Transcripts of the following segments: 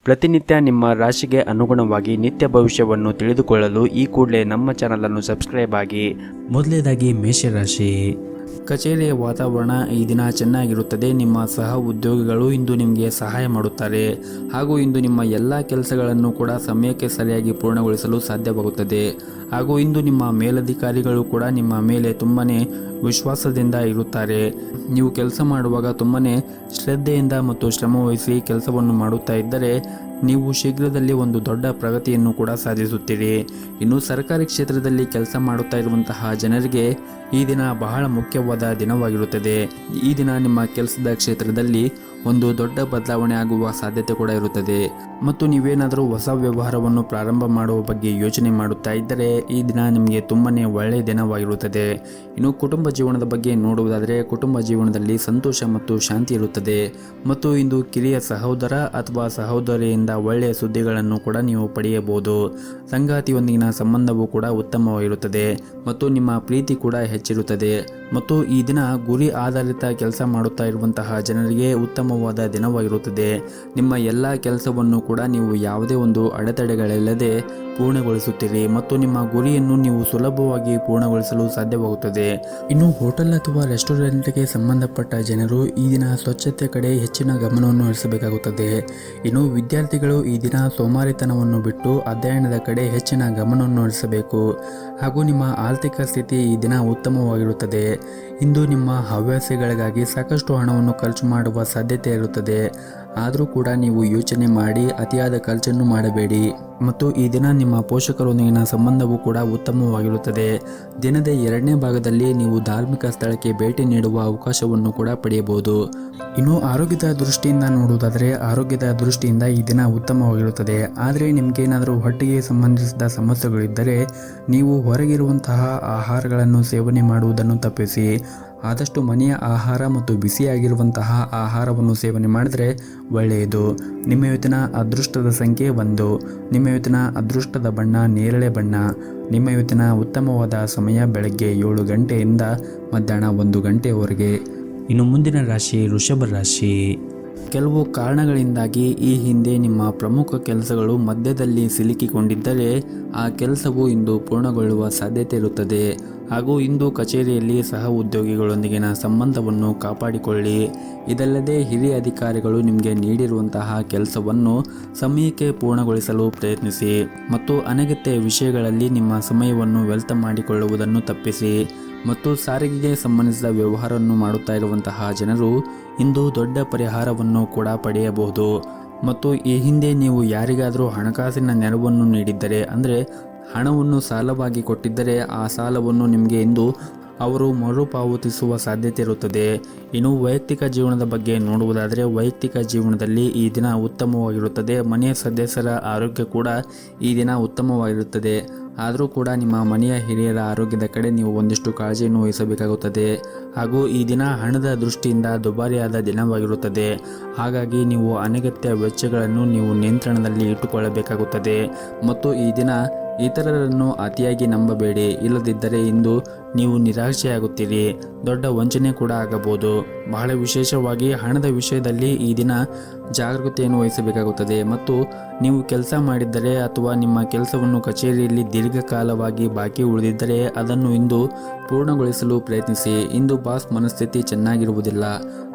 ಪ್ರತಿನಿತ್ಯ ನಿಮ್ಮ ರಾಶಿಗೆ ಅನುಗುಣವಾಗಿ ನಿತ್ಯ ಭವಿಷ್ಯವನ್ನು ತಿಳಿದುಕೊಳ್ಳಲು ಈ ಕೂಡಲೇ ನಮ್ಮ ಚಾನಲನ್ನು ಸಬ್ಸ್ಕ್ರೈಬ್ ಆಗಿ. ಮೊದಲನೇದಾಗಿ ಮೇಷರಾಶಿ. ಕಚೇರಿಯ ವಾತಾವರಣ ಈ ದಿನ ಚೆನ್ನಾಗಿರುತ್ತದೆ. ನಿಮ್ಮ ಸಹ ಉದ್ಯೋಗಿಗಳು ಇಂದು ನಿಮಗೆ ಸಹಾಯ ಮಾಡುತ್ತಾರೆ ಹಾಗೂ ಇಂದು ನಿಮ್ಮ ಎಲ್ಲ ಕೆಲಸಗಳನ್ನು ಕೂಡ ಸಮಯಕ್ಕೆ ಸರಿಯಾಗಿ ಪೂರ್ಣಗೊಳಿಸಲು ಸಾಧ್ಯವಾಗುತ್ತದೆ. ಹಾಗೂ ಇಂದು ನಿಮ್ಮ ಮೇಲಧಿಕಾರಿಗಳು ಕೂಡ ನಿಮ್ಮ ಮೇಲೆ ತುಂಬನೇ ವಿಶ್ವಾಸದಿಂದ ಇರುತ್ತಾರೆ. ನೀವು ಕೆಲಸ ಮಾಡುವಾಗ ತುಂಬನೇ ಶ್ರದ್ಧೆಯಿಂದ ಮತ್ತು ಶ್ರಮವಹಿಸಿ ಕೆಲಸವನ್ನು ಮಾಡುತ್ತಾ ಇದ್ದರೆ ನೀವು ಶೀಘ್ರದಲ್ಲಿ ಒಂದು ದೊಡ್ಡ ಪ್ರಗತಿಯನ್ನು ಕೂಡ ಸಾಧಿಸುತ್ತೀರಿ. ಇನ್ನು ಸರ್ಕಾರಿ ಕ್ಷೇತ್ರದಲ್ಲಿ ಕೆಲಸ ಮಾಡುತ್ತಾ ಇರುವಂತಹ ಜನರಿಗೆ ಈ ದಿನ ಬಹಳ ಮುಖ್ಯವಾದ ದಿನವಾಗಿರುತ್ತದೆ. ಈ ದಿನ ನಿಮ್ಮ ಕೆಲಸದ ಕ್ಷೇತ್ರದಲ್ಲಿ ಒಂದು ದೊಡ್ಡ ಬದಲಾವಣೆ ಆಗುವ ಸಾಧ್ಯತೆ ಕೂಡ ಇರುತ್ತದೆ. ಮತ್ತು ನೀವೇನಾದರೂ ಹೊಸ ವ್ಯವಹಾರವನ್ನು ಪ್ರಾರಂಭ ಮಾಡುವ ಬಗ್ಗೆ ಯೋಚನೆ ಮಾಡುತ್ತಾ ಇದ್ದರೆ ಈ ದಿನ ನಿಮಗೆ ತುಂಬನೇ ಒಳ್ಳೆಯ ದಿನವಾಗಿರುತ್ತದೆ. ಇನ್ನು ಕುಟುಂಬ ಜೀವನದ ಬಗ್ಗೆ ನೋಡುವುದಾದರೆ ಕುಟುಂಬ ಜೀವನದಲ್ಲಿ ಸಂತೋಷ ಮತ್ತು ಶಾಂತಿ ಇರುತ್ತದೆ. ಮತ್ತು ಇಂದು ಕಿರಿಯ ಸಹೋದರ ಅಥವಾ ಸಹೋದರಿಯಿಂದ ಒಳ್ಳೆಯ ಸುದ್ದಿಗಳನ್ನು ಕೂಡ ನೀವು ಪಡೆಯಬಹುದು. ಸಂಗಾತಿಯೊಂದಿಗಿನ ಸಂಬಂಧವೂ ಕೂಡ ಉತ್ತಮವಾಗಿರುತ್ತದೆ ಮತ್ತು ನಿಮ್ಮ ಪ್ರೀತಿ ಕೂಡ ಹೆಚ್ಚಿರುತ್ತದೆ. ಮತ್ತು ಈ ದಿನ ಗುರಿ ಆಧಾರಿತ ಕೆಲಸ ಮಾಡುತ್ತಾ ಇರುವಂತಹ ಜನರಿಗೆ ಉತ್ತಮವಾದ ದಿನವಾಗಿರುತ್ತದೆ. ನಿಮ್ಮ ಎಲ್ಲ ಕೆಲಸವನ್ನು ಕೂಡ ನೀವು ಯಾವುದೇ ಒಂದು ಅಡೆತಡೆಗಳಿಲ್ಲದೆ ಪೂರ್ಣಗೊಳಿಸುತ್ತೀರಿ ಮತ್ತು ನಿಮ್ಮ ಗುರಿಯನ್ನು ನೀವು ಸುಲಭವಾಗಿ ಪೂರ್ಣಗೊಳಿಸಲು ಸಾಧ್ಯವಾಗುತ್ತದೆ. ಇನ್ನು ಹೋಟೆಲ್ ಅಥವಾ ರೆಸ್ಟೋರೆಂಟ್ಗೆ ಸಂಬಂಧಪಟ್ಟ ಜನರು ಈ ದಿನ ಸ್ವಚ್ಛತೆ ಕಡೆ ಹೆಚ್ಚಿನ ಗಮನವನ್ನು ಹರಿಸಬೇಕಾಗುತ್ತದೆ. ಇನ್ನು ವಿದ್ಯಾರ್ಥಿಗಳು ಈ ದಿನ ಸೋಮಾರಿತನವನ್ನು ಬಿಟ್ಟು ಅಧ್ಯಯನದ ಕಡೆ ಹೆಚ್ಚಿನ ಗಮನವನ್ನು ಹರಿಸಬೇಕು. ಹಾಗೂ ನಿಮ್ಮ ಆರ್ಥಿಕ ಸ್ಥಿತಿ ಈ ದಿನ ಉತ್ತಮವಾಗಿರುತ್ತದೆ. ಇಂದು ನಿಮ್ಮ ಹವ್ಯಾಸಗಳಿಗಾಗಿ ಸಾಕಷ್ಟು ಹಣವನ್ನು ಖರ್ಚು ಮಾಡುವ ಸಾಧ್ಯತೆ ಇರುತ್ತದೆ. ಆದರೂ ಕೂಡ ನೀವು ಯೋಚನೆ ಮಾಡಿ ಅತಿಯಾದ ಖರ್ಚನ್ನು ಮಾಡಬೇಡಿ. ಮತ್ತು ಈ ದಿನ ನಿಮ್ಮ ಪೋಷಕರೊಂದಿಗಿನ ಸಂಬಂಧವೂ ಕೂಡ ಉತ್ತಮವಾಗಿರುತ್ತದೆ. ದಿನದ 2ನೇ ಭಾಗದಲ್ಲಿ ನೀವು ಧಾರ್ಮಿಕ ಸ್ಥಳಕ್ಕೆ ಭೇಟಿ ನೀಡುವ ಅವಕಾಶವನ್ನು ಕೂಡ ಪಡೆಯಬಹುದು. ಇನ್ನು ಆರೋಗ್ಯದ ದೃಷ್ಟಿಯಿಂದ ನೋಡುವುದಾದರೆ ಆರೋಗ್ಯದ ದೃಷ್ಟಿಯಿಂದ ಈ ದಿನ ಉತ್ತಮವಾಗಿರುತ್ತದೆ. ಆದರೆ ನಿಮಗೇನಾದರೂ ಹೊಟ್ಟೆಗೆ ಸಂಬಂಧಿಸಿದ ಸಮಸ್ಯೆಗಳಿದ್ದರೆ ನೀವು ಹೊರಗಿರುವಂತಹ ಆಹಾರಗಳನ್ನು ಸೇವನೆ ಮಾಡುವುದನ್ನು ತಪ್ಪಿಸಿ. ಆದಷ್ಟು ಮನೆಯ ಆಹಾರ ಮತ್ತು ಬಿಸಿಯಾಗಿರುವಂತಹ ಆಹಾರವನ್ನು ಸೇವನೆ ಮಾಡಿದರೆ ಒಳ್ಳೆಯದು. ನಿಮ್ಮ ಇವತ್ತಿನ ಅದೃಷ್ಟದ ಸಂಖ್ಯೆ 1. ನಿಮ್ಮ ಇವತ್ತಿನ ಅದೃಷ್ಟದ ಬಣ್ಣ ನೇರಳೆ ಬಣ್ಣ. ನಿಮ್ಮ ಇವತ್ತಿನ ಉತ್ತಮವಾದ ಸಮಯ ಬೆಳಗ್ಗೆ 7 ಗಂಟೆಯಿಂದ ಮಧ್ಯಾಹ್ನ 1 ಗಂಟೆಯವರೆಗೆ. ಇನ್ನು ಮುಂದಿನ ರಾಶಿ ವೃಷಭ ರಾಶಿ. ಕೆಲವು ಕಾರಣಗಳಿಂದಾಗಿ ಈ ಹಿಂದೆ ನಿಮ್ಮ ಪ್ರಮುಖ ಕೆಲಸಗಳು ಮಧ್ಯದಲ್ಲಿ ಸಿಲುಕಿಕೊಂಡಿದ್ದರೆ ಆ ಕೆಲಸವು ಇಂದು ಪೂರ್ಣಗೊಳ್ಳುವ ಸಾಧ್ಯತೆ ಇರುತ್ತದೆ. ಹಾಗೂ ಇಂದು ಕಚೇರಿಯಲ್ಲಿ ಸಹ ಉದ್ಯೋಗಿಗಳೊಂದಿಗಿನ ಸಂಬಂಧವನ್ನು ಕಾಪಾಡಿಕೊಳ್ಳಿ. ಇದಲ್ಲದೆ ಹಿರಿಯ ಅಧಿಕಾರಿಗಳು ನಿಮಗೆ ನೀಡಿರುವಂತಹ ಕೆಲಸವನ್ನು ಸಮಯಕ್ಕೆ ಪೂರ್ಣಗೊಳಿಸಲು ಪ್ರಯತ್ನಿಸಿ ಮತ್ತು ಅನಗತ್ಯ ವಿಷಯಗಳಲ್ಲಿ ನಿಮ್ಮ ಸಮಯವನ್ನು ವ್ಯರ್ಥ ಮಾಡಿಕೊಳ್ಳುವುದನ್ನು ತಪ್ಪಿಸಿ. ಮತ್ತು ಸಾರಿಗೆಗೆ ಸಂಬಂಧಿಸಿದ ವ್ಯವಹಾರವನ್ನು ಮಾಡುತ್ತಾ ಇರುವಂತಹ ಜನರು ಇಂದು ದೊಡ್ಡ ಪರಿಹಾರವನ್ನು ಕೂಡ ಪಡೆಯಬಹುದು. ಮತ್ತು ಈ ಹಿಂದೆ ನೀವು ಯಾರಿಗಾದರೂ ಹಣಕಾಸಿನ ನೆರವನ್ನು ನೀಡಿದ್ದರೆ ಅಂದರೆ ಹಣವನ್ನು ಸಾಲವಾಗಿ ಕೊಟ್ಟಿದ್ದರೆ ಆ ಸಾಲವನ್ನು ನಿಮಗೆ ಇಂದು ಅವರು ಮರುಪಾವತಿಸುವ ಸಾಧ್ಯತೆ ಇರುತ್ತದೆ. ಇನ್ನು ವೈಯಕ್ತಿಕ ಜೀವನದ ಬಗ್ಗೆ ನೋಡುವುದಾದರೆ ವೈಯಕ್ತಿಕ ಜೀವನದಲ್ಲಿ ಈ ದಿನ ಉತ್ತಮವಾಗಿರುತ್ತದೆ. ಮನೆಯ ಸದಸ್ಯರ ಆರೋಗ್ಯ ಕೂಡ ಈ ದಿನ ಉತ್ತಮವಾಗಿರುತ್ತದೆ. ಆದರೂ ಕೂಡ ನಿಮ್ಮ ಮನೆಯ ಹಿರಿಯರ ಆರೋಗ್ಯದ ಕಡೆ ನೀವು ಒಂದಿಷ್ಟು ಕಾಳಜಿಯನ್ನು ವಹಿಸಬೇಕಾಗುತ್ತದೆ. ಹಾಗೂ ಈ ದಿನ ಹಣದ ದೃಷ್ಟಿಯಿಂದ ದುಬಾರಿಯಾದ ದಿನವಾಗಿರುತ್ತದೆ. ಹಾಗಾಗಿ ನೀವು ಅನಗತ್ಯ ವೆಚ್ಚಗಳನ್ನು ನೀವು ನಿಯಂತ್ರಣದಲ್ಲಿ ಇಟ್ಟುಕೊಳ್ಳಬೇಕಾಗುತ್ತದೆ. ಮತ್ತು ಈ ದಿನ ಇತರರನ್ನು ಅತಿಯಾಗಿ ನಂಬಬೇಡಿ. ಇಲ್ಲದಿದ್ದರೆ ಇಂದು ನೀವು ನಿರಾಶೆಯಾಗುತ್ತೀರಿ. ದೊಡ್ಡ ವಂಚನೆ ಕೂಡ ಆಗಬಹುದು. ಬಹಳ ವಿಶೇಷವಾಗಿ ಹಣದ ವಿಷಯದಲ್ಲಿ ಈ ದಿನ ಜಾಗರೂಕತೆಯನ್ನು ವಹಿಸಬೇಕಾಗುತ್ತದೆ. ಮತ್ತು ನೀವು ಕೆಲಸ ಮಾಡಿದ್ದರೆ ಅಥವಾ ನಿಮ್ಮ ಕೆಲಸವನ್ನು ಕಚೇರಿಯಲ್ಲಿ ದೀರ್ಘಕಾಲವಾಗಿ ಬಾಕಿ ಉಳಿದಿದ್ದರೆ ಅದನ್ನು ಇಂದು ಪೂರ್ಣಗೊಳಿಸಲು ಪ್ರಯತ್ನಿಸಿ. ಇಂದು ಬಾಸ್ ಮನಸ್ಥಿತಿ ಚೆನ್ನಾಗಿರುವುದಿಲ್ಲ.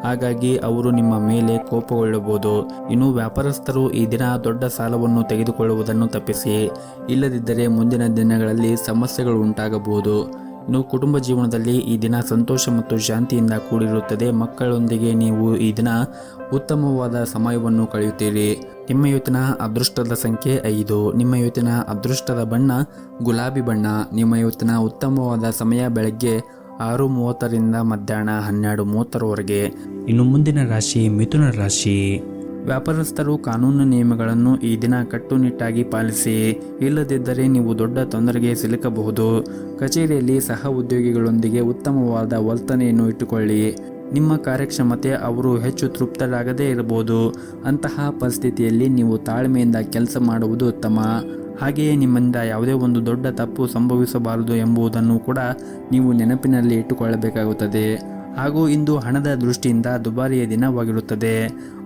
ಹಾಗಾಗಿ ಅವರು ನಿಮ್ಮ ಮೇಲೆ ಕೋಪಗೊಳ್ಳಬಹುದು. ಇನ್ನು ವ್ಯಾಪಾರಸ್ಥರು ಈ ದಿನ ದೊಡ್ಡ ಸಾಲವನ್ನು ತೆಗೆದುಕೊಳ್ಳುವುದನ್ನು ತಪ್ಪಿಸಿ. ಇಲ್ಲದಿದ್ದರೆ ಮುಂದಿನ ದಿನಗಳಲ್ಲಿ ಸಮಸ್ಯೆಗಳು ಉಂಟಾಗಬಹುದು. ಇನ್ನು ಕುಟುಂಬ ಜೀವನದಲ್ಲಿ ಈ ದಿನ ಸಂತೋಷ ಮತ್ತು ಶಾಂತಿಯಿಂದ ಕೂಡಿರುತ್ತದೆ. ಮಕ್ಕಳೊಂದಿಗೆ ನೀವು ಈ ದಿನ ಉತ್ತಮವಾದ ಸಮಯವನ್ನು ಕಳೆಯುತ್ತೀರಿ. ನಿಮ್ಮ ಇವತ್ತಿನ ಅದೃಷ್ಟದ ಸಂಖ್ಯೆ 5. ನಿಮ್ಮ ಇವತ್ತಿನ ಅದೃಷ್ಟದ ಬಣ್ಣ ಗುಲಾಬಿ ಬಣ್ಣ. ನಿಮ್ಮ ಇವತ್ತಿನ ಉತ್ತಮವಾದ ಸಮಯ ಬೆಳಗ್ಗೆ 6:30ರಿಂದ ಮಧ್ಯಾಹ್ನ 12:30ರವರೆಗೆ. ಇನ್ನು ಮುಂದಿನ ರಾಶಿ ಮಿಥುನ ರಾಶಿ. ವ್ಯಾಪಾರಸ್ಥರು ಕಾನೂನು ನಿಯಮಗಳನ್ನು ಈ ದಿನ ಕಟ್ಟುನಿಟ್ಟಾಗಿ ಪಾಲಿಸಿ. ಇಲ್ಲದಿದ್ದರೆ ನೀವು ದೊಡ್ಡ ತೊಂದರೆಗೆ ಸಿಲುಕಬಹುದು. ಕಚೇರಿಯಲ್ಲಿ ಸಹ ಉದ್ಯೋಗಿಗಳೊಂದಿಗೆ ಉತ್ತಮವಾದ ವರ್ತನೆಯನ್ನು ಇಟ್ಟುಕೊಳ್ಳಿ. ನಿಮ್ಮ ಕಾರ್ಯಕ್ಷಮತೆ ಅವರು ಹೆಚ್ಚು ತೃಪ್ತರಾಗದೇ ಇರಬಹುದು. ಅಂತಹ ಪರಿಸ್ಥಿತಿಯಲ್ಲಿ ನೀವು ತಾಳ್ಮೆಯಿಂದ ಕೆಲಸ ಮಾಡುವುದು ಉತ್ತಮ. ಹಾಗೆಯೇ ನಿಮ್ಮಿಂದ ಯಾವುದೇ ಒಂದು ದೊಡ್ಡ ತಪ್ಪು ಸಂಭವಿಸಬಾರದು ಎಂಬುದನ್ನು ಕೂಡ ನೀವು ನೆನಪಿನಲ್ಲಿ ಇಟ್ಟುಕೊಳ್ಳಬೇಕಾಗುತ್ತದೆ. ಹಾಗೂ ಇಂದು ಹಣದ ದೃಷ್ಟಿಯಿಂದ ದುಬಾರಿಯ ದಿನವಾಗಿರುತ್ತದೆ.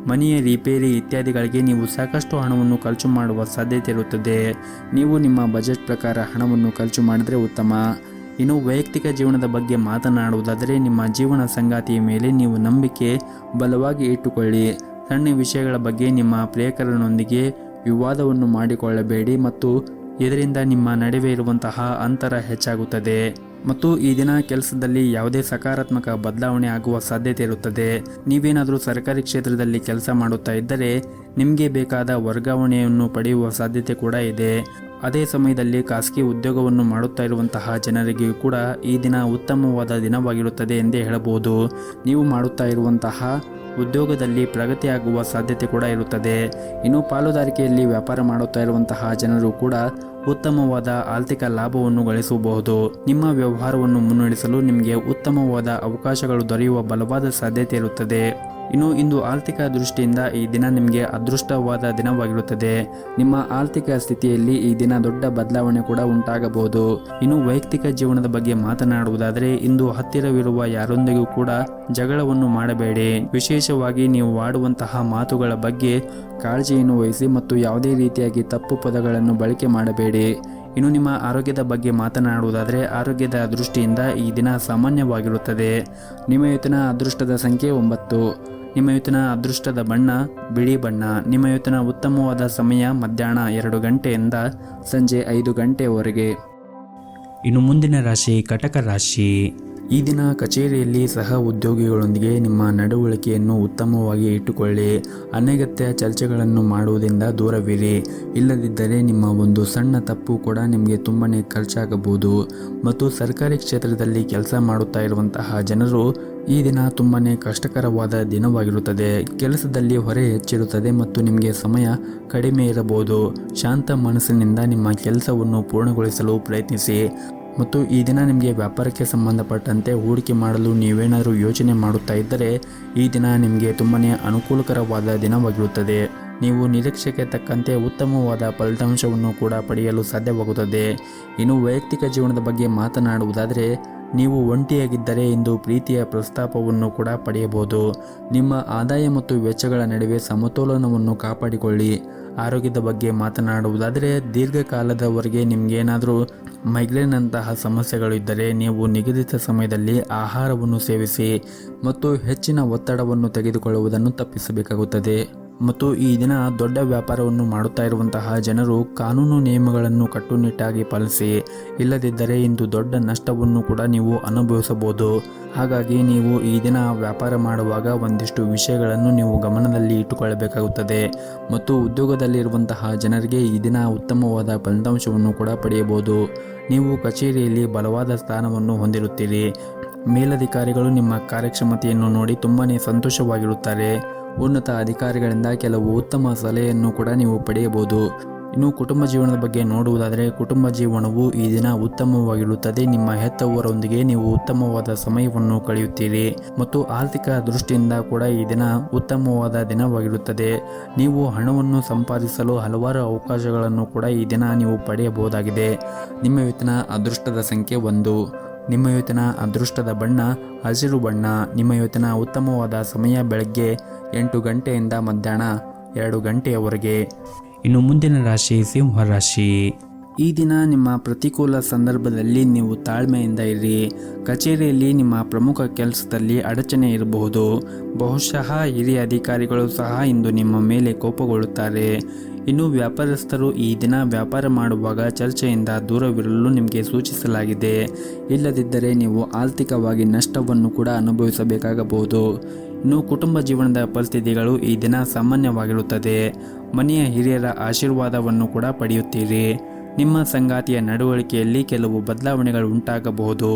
ಮನೆಯ ರಿಪೇರಿ ಇತ್ಯಾದಿಗಳಿಗೆ ನೀವು ಸಾಕಷ್ಟು ಹಣವನ್ನು ಖರ್ಚು ಮಾಡುವ ಸಾಧ್ಯತೆ ಇರುತ್ತದೆ. ನೀವು ನಿಮ್ಮ ಬಜೆಟ್ ಪ್ರಕಾರ ಹಣವನ್ನು ಖರ್ಚು ಮಾಡಿದರೆ ಉತ್ತಮ. ಇನ್ನು ವೈಯಕ್ತಿಕ ಜೀವನದ ಬಗ್ಗೆ ಮಾತನಾಡುವುದಾದರೆ ನಿಮ್ಮ ಜೀವನ ಸಂಗಾತಿಯ ಮೇಲೆ ನೀವು ನಂಬಿಕೆ ಬಲವಾಗಿ ಇಟ್ಟುಕೊಳ್ಳಿ. ಸಣ್ಣ ವಿಷಯಗಳ ಬಗ್ಗೆ ನಿಮ್ಮ ಪ್ರಿಯಕರನೊಂದಿಗೆ ವಿವಾದವನ್ನು ಮಾಡಿಕೊಳ್ಳಬೇಡಿ ಮತ್ತು ಇದರಿಂದ ನಿಮ್ಮ ನಡುವೆ ಇರುವಂತಹ ಅಂತರ ಹೆಚ್ಚಾಗುತ್ತದೆ. ಮತ್ತು ಈ ದಿನ ಕೆಲಸದಲ್ಲಿ ಯಾವುದೇ ಸಕಾರಾತ್ಮಕ ಬದಲಾವಣೆ ಆಗುವ ಸಾಧ್ಯತೆ ಇರುತ್ತದೆ. ನೀವೇನಾದರೂ ಸರ್ಕಾರಿ ಕ್ಷೇತ್ರದಲ್ಲಿ ಕೆಲಸ ಮಾಡುತ್ತಾ ಇದ್ದರೆ ನಿಮಗೆ ಬೇಕಾದ ವರ್ಗಾವಣೆಯನ್ನು ಪಡೆಯುವ ಸಾಧ್ಯತೆ ಕೂಡ ಇದೆ. ಅದೇ ಸಮಯದಲ್ಲಿ ಖಾಸಗಿ ಉದ್ಯೋಗವನ್ನು ಮಾಡುತ್ತಾ ಇರುವಂತಹ ಜನರಿಗೂ ಕೂಡ ಈ ದಿನ ಉತ್ತಮವಾದ ದಿನವಾಗಿರುತ್ತದೆ ಎಂದೇ ಹೇಳಬಹುದು. ನೀವು ಮಾಡುತ್ತಾ ಇರುವಂತಹ ಉದ್ಯೋಗದಲ್ಲಿ ಪ್ರಗತಿಯಾಗುವ ಸಾಧ್ಯತೆ ಕೂಡ ಇರುತ್ತದೆ. ಇನ್ನು ಪಾಲುದಾರಿಕೆಯಲ್ಲಿ ವ್ಯಾಪಾರ ಮಾಡುತ್ತಾ ಇರುವಂತಹ ಜನರು ಕೂಡ ಉತ್ತಮವಾದ ಆರ್ಥಿಕ ಲಾಭವನ್ನು ಗಳಿಸಬಹುದು. ನಿಮ್ಮ ವ್ಯವಹಾರವನ್ನು ಮುನ್ನಡೆಸಲು ನಿಮಗೆ ಉತ್ತಮವಾದ ಅವಕಾಶಗಳು ದೊರೆಯುವ ಬಲವಾದ ಸಾಧ್ಯತೆ ಇರುತ್ತದೆ. ಇನ್ನು ಇಂದು ಆರ್ಥಿಕ ದೃಷ್ಟಿಯಿಂದ ಈ ದಿನ ನಿಮಗೆ ಅದೃಷ್ಟವಾದ ದಿನವಾಗಿರುತ್ತದೆ. ನಿಮ್ಮ ಆರ್ಥಿಕ ಸ್ಥಿತಿಯಲ್ಲಿ ಈ ದಿನ ದೊಡ್ಡ ಬದಲಾವಣೆ ಕೂಡ ಉಂಟಾಗಬಹುದು. ಇನ್ನು ವೈಯಕ್ತಿಕ ಜೀವನದ ಬಗ್ಗೆ ಮಾತನಾಡುವುದಾದರೆ ಇಂದು ಹತ್ತಿರವಿರುವ ಯಾರೊಂದಿಗೂ ಕೂಡ ಜಗಳವನ್ನು ಮಾಡಬೇಡಿ. ವಿಶೇಷವಾಗಿ ನೀವು ಆಡುವಂತಹ ಮಾತುಗಳ ಬಗ್ಗೆ ಕಾಳಜಿಯನ್ನು ವಹಿಸಿ ಮತ್ತು ಯಾವುದೇ ರೀತಿಯಾಗಿ ತಪ್ಪು ಪದಗಳನ್ನು ಬಳಕೆ ಮಾಡಬೇಡಿ. ಇನ್ನು ನಿಮ್ಮ ಆರೋಗ್ಯದ ಬಗ್ಗೆ ಮಾತನಾಡುವುದಾದರೆ ಆರೋಗ್ಯದ ದೃಷ್ಟಿಯಿಂದ ಈ ದಿನ ಸಾಮಾನ್ಯವಾಗಿರುತ್ತದೆ. ನಿಮ್ಮ ಇವತ್ತಿನ ಅದೃಷ್ಟದ ಸಂಖ್ಯೆ 9. ನಿಮ್ಮ ಇವತ್ತಿನ ಅದೃಷ್ಟದ ಬಣ್ಣ ಬಿಳಿ ಬಣ್ಣ. ನಿಮ್ಮ ಇವತ್ತಿನ ಉತ್ತಮವಾದ ಸಮಯ ಮಧ್ಯಾಹ್ನ 2 ಗಂಟೆಯಿಂದ ಸಂಜೆ 5 ಗಂಟೆಯವರೆಗೆ. ಇನ್ನು ಮುಂದಿನ ರಾಶಿ ಕಟಕ ರಾಶಿ. ಈ ದಿನ ಕಚೇರಿಯಲ್ಲಿ ಸಹ ಉದ್ಯೋಗಿಗಳೊಂದಿಗೆ ನಿಮ್ಮ ನಡವಳಿಕೆಯನ್ನು ಉತ್ತಮವಾಗಿ ಇಟ್ಟುಕೊಳ್ಳಿ. ಅನಗತ್ಯ ಚರ್ಚೆಗಳನ್ನು ಮಾಡುವುದರಿಂದ ದೂರವಿರಿ. ಇಲ್ಲದಿದ್ದರೆ ನಿಮ್ಮ ಒಂದು ಸಣ್ಣ ತಪ್ಪು ಕೂಡ ನಿಮಗೆ ತುಂಬಾ ಖರ್ಚಾಗಬಹುದು. ಮತ್ತು ಸರ್ಕಾರಿ ಕ್ಷೇತ್ರದಲ್ಲಿ ಕೆಲಸ ಮಾಡುತ್ತಾ ಇರುವಂತಹ ಜನರು ಈ ದಿನ ತುಂಬಾ ಕಷ್ಟಕರವಾದ ದಿನವಾಗಿರುತ್ತದೆ. ಕೆಲಸದಲ್ಲಿ ಹೊರೆ ಹೆಚ್ಚಿರುತ್ತದೆ ಮತ್ತು ನಿಮಗೆ ಸಮಯ ಕಡಿಮೆ ಇರಬಹುದು. ಶಾಂತ ಮನಸ್ಸಿನಿಂದ ನಿಮ್ಮ ಕೆಲಸವನ್ನು ಪೂರ್ಣಗೊಳಿಸಲು ಪ್ರಯತ್ನಿಸಿ. ಮತ್ತು ಈ ದಿನ ನಿಮಗೆ ವ್ಯಾಪಾರಕ್ಕೆ ಸಂಬಂಧಪಟ್ಟಂತೆ ಹೂಡಿಕೆ ಮಾಡಲು ನೀವೇನಾದರೂ ಯೋಚನೆ ಮಾಡುತ್ತಾ ಇದ್ದರೆ ಈ ದಿನ ನಿಮಗೆ ತುಂಬಾ ಅನುಕೂಲಕರವಾದ ದಿನವಾಗಿರುತ್ತದೆ. ನೀವು ನಿರೀಕ್ಷೆಗೆ ತಕ್ಕಂತೆ ಉತ್ತಮವಾದ ಫಲಿತಾಂಶವನ್ನು ಕೂಡ ಪಡೆಯಲು ಸಾಧ್ಯವಾಗುತ್ತದೆ. ಇನ್ನು ವೈಯಕ್ತಿಕ ಜೀವನದ ಬಗ್ಗೆ ಮಾತನಾಡುವುದಾದರೆ ನೀವು ಒಂಟಿಯಾಗಿದ್ದರೆ ಇಂದು ಪ್ರೀತಿಯ ಪ್ರಸ್ತಾಪವನ್ನು ಕೂಡ ಪಡೆಯಬಹುದು. ನಿಮ್ಮ ಆದಾಯ ಮತ್ತು ವೆಚ್ಚಗಳ ನಡುವೆ ಸಮತೋಲನವನ್ನು ಕಾಪಾಡಿಕೊಳ್ಳಿ. ಆರೋಗ್ಯದ ಬಗ್ಗೆ ಮಾತನಾಡುವುದಾದರೆ ದೀರ್ಘಕಾಲದವರೆಗೆ ನಿಮಗೇನಾದರೂ ಮೈಗ್ರೇನ್ ಅಂತಹ ಸಮಸ್ಯೆಗಳು ಇದ್ದರೆ ನೀವು ನಿಗದಿತ ಸಮಯದಲ್ಲಿ ಆಹಾರವನ್ನು ಸೇವಿಸಿ ಮತ್ತು ಹೆಚ್ಚಿನ ಒತ್ತಡವನ್ನು ತೆಗೆದುಕೊಳ್ಳುವುದನ್ನು ತಪ್ಪಿಸಬೇಕಾಗುತ್ತದೆ. ಮತ್ತು ಈ ದಿನ ದೊಡ್ಡ ವ್ಯಾಪಾರವನ್ನು ಮಾಡುತ್ತಾ ಇರುವಂತಹ ಜನರು ಕಾನೂನು ನಿಯಮಗಳನ್ನು ಕಟ್ಟುನಿಟ್ಟಾಗಿ ಪಾಲಿಸಿ. ಇಲ್ಲದಿದ್ದರೆ ಇಂದು ದೊಡ್ಡ ನಷ್ಟವನ್ನು ಕೂಡ ನೀವು ಅನುಭವಿಸಬಹುದು. ಹಾಗಾಗಿ ನೀವು ಈ ದಿನ ವ್ಯಾಪಾರ ಮಾಡುವಾಗ ಒಂದಿಷ್ಟು ವಿಷಯಗಳನ್ನು ನೀವು ಗಮನದಲ್ಲಿ ಇಟ್ಟುಕೊಳ್ಳಬೇಕಾಗುತ್ತದೆ. ಮತ್ತು ಉದ್ಯೋಗದಲ್ಲಿರುವಂತಹ ಜನರಿಗೆ ಈ ದಿನ ಉತ್ತಮವಾದ ಫಲಿತಾಂಶವನ್ನು ಕೂಡ ಪಡೆಯಬಹುದು. ನೀವು ಕಚೇರಿಯಲ್ಲಿ ಬಲವಾದ ಸ್ಥಾನವನ್ನು ಹೊಂದಿರುತ್ತೀರಿ. ಮೇಲಧಿಕಾರಿಗಳು ನಿಮ್ಮ ಕಾರ್ಯಕ್ಷಮತೆಯನ್ನು ನೋಡಿ ತುಂಬಾ ಸಂತೋಷವಾಗಿರುತ್ತಾರೆ. ಉನ್ನತ ಅಧಿಕಾರಿಗಳಿಂದ ಕೆಲವು ಉತ್ತಮ ಸಲಹೆಯನ್ನು ಕೂಡ ನೀವು ಪಡೆಯಬಹುದು. ಇನ್ನು ಕುಟುಂಬ ಜೀವನದ ಬಗ್ಗೆ ನೋಡುವುದಾದರೆ ಕುಟುಂಬ ಜೀವನವು ಈ ದಿನ ಉತ್ತಮವಾಗಿರುತ್ತದೆ. ನಿಮ್ಮ ಹೆತ್ತವರೊಂದಿಗೆ ನೀವು ಉತ್ತಮವಾದ ಸಮಯವನ್ನು ಕಳೆಯುತ್ತೀರಿ ಮತ್ತು ಆರ್ಥಿಕ ದೃಷ್ಟಿಯಿಂದ ಕೂಡ ಈ ದಿನ ಉತ್ತಮವಾದ ದಿನವಾಗಿರುತ್ತದೆ. ನೀವು ಹಣವನ್ನು ಸಂಪಾದಿಸಲು ಹಲವಾರು ಅವಕಾಶಗಳನ್ನು ಕೂಡ ಈ ದಿನ ನೀವು ಪಡೆಯಬಹುದಾಗಿದೆ. ನಿಮ್ಮ ಇವತ್ತಿನ ಅದೃಷ್ಟದ ಸಂಖ್ಯೆ 1. ನಿಮ್ಮ ಇವತ್ತಿನ ಅದೃಷ್ಟದ ಬಣ್ಣ ಹಸಿರು ಬಣ್ಣ. ನಿಮ್ಮ ಇವತ್ತಿನ ಉತ್ತಮವಾದ ಸಮಯ ಬೆಳಗ್ಗೆ 8 ಗಂಟೆಯಿಂದ ಮಧ್ಯಾಹ್ನ 2 ಗಂಟೆಯವರೆಗೆ. ಇನ್ನು ಮುಂದಿನ ರಾಶಿ ಸಿಂಹ ರಾಶಿ. ಈ ದಿನ ನಿಮ್ಮ ಪ್ರತಿಕೂಲ ಸಂದರ್ಭದಲ್ಲಿ ನೀವು ತಾಳ್ಮೆಯಿಂದ ಇರಿ. ಕಚೇರಿಯಲ್ಲಿ ನಿಮ್ಮ ಪ್ರಮುಖ ಕೆಲಸದಲ್ಲಿ ಅಡಚಣೆ ಇರಬಹುದು. ಬಹುಶಃ ಹಿರಿಯ ಅಧಿಕಾರಿಗಳು ಸಹ ಇಂದು ನಿಮ್ಮ ಮೇಲೆ ಕೋಪಗೊಳ್ಳುತ್ತಾರೆ. ಇನ್ನು ವ್ಯಾಪಾರಸ್ಥರು ಈ ದಿನ ವ್ಯಾಪಾರ ಮಾಡುವಾಗ ಚರ್ಚೆಯಿಂದ ದೂರವಿರಲು ನಿಮಗೆ ಸೂಚಿಸಲಾಗಿದೆ. ಇಲ್ಲದಿದ್ದರೆ ನೀವು ಆರ್ಥಿಕವಾಗಿ ನಷ್ಟವನ್ನು ಕೂಡ ಅನುಭವಿಸಬೇಕಾಗಬಹುದು. ಇನ್ನು ಕುಟುಂಬ ಜೀವನದ ಪರಿಸ್ಥಿತಿಗಳು ಈ ದಿನ ಸಾಮಾನ್ಯವಾಗಿರುತ್ತದೆ. ಮನೆಯ ಹಿರಿಯರ ಆಶೀರ್ವಾದವನ್ನು ಕೂಡ ಪಡೆಯುತ್ತೀರಿ. ನಿಮ್ಮ ಸಂಗಾತಿಯ ನಡವಳಿಕೆಯಲ್ಲಿ ಕೆಲವು ಬದಲಾವಣೆಗಳು ಉಂಟಾಗಬಹುದು.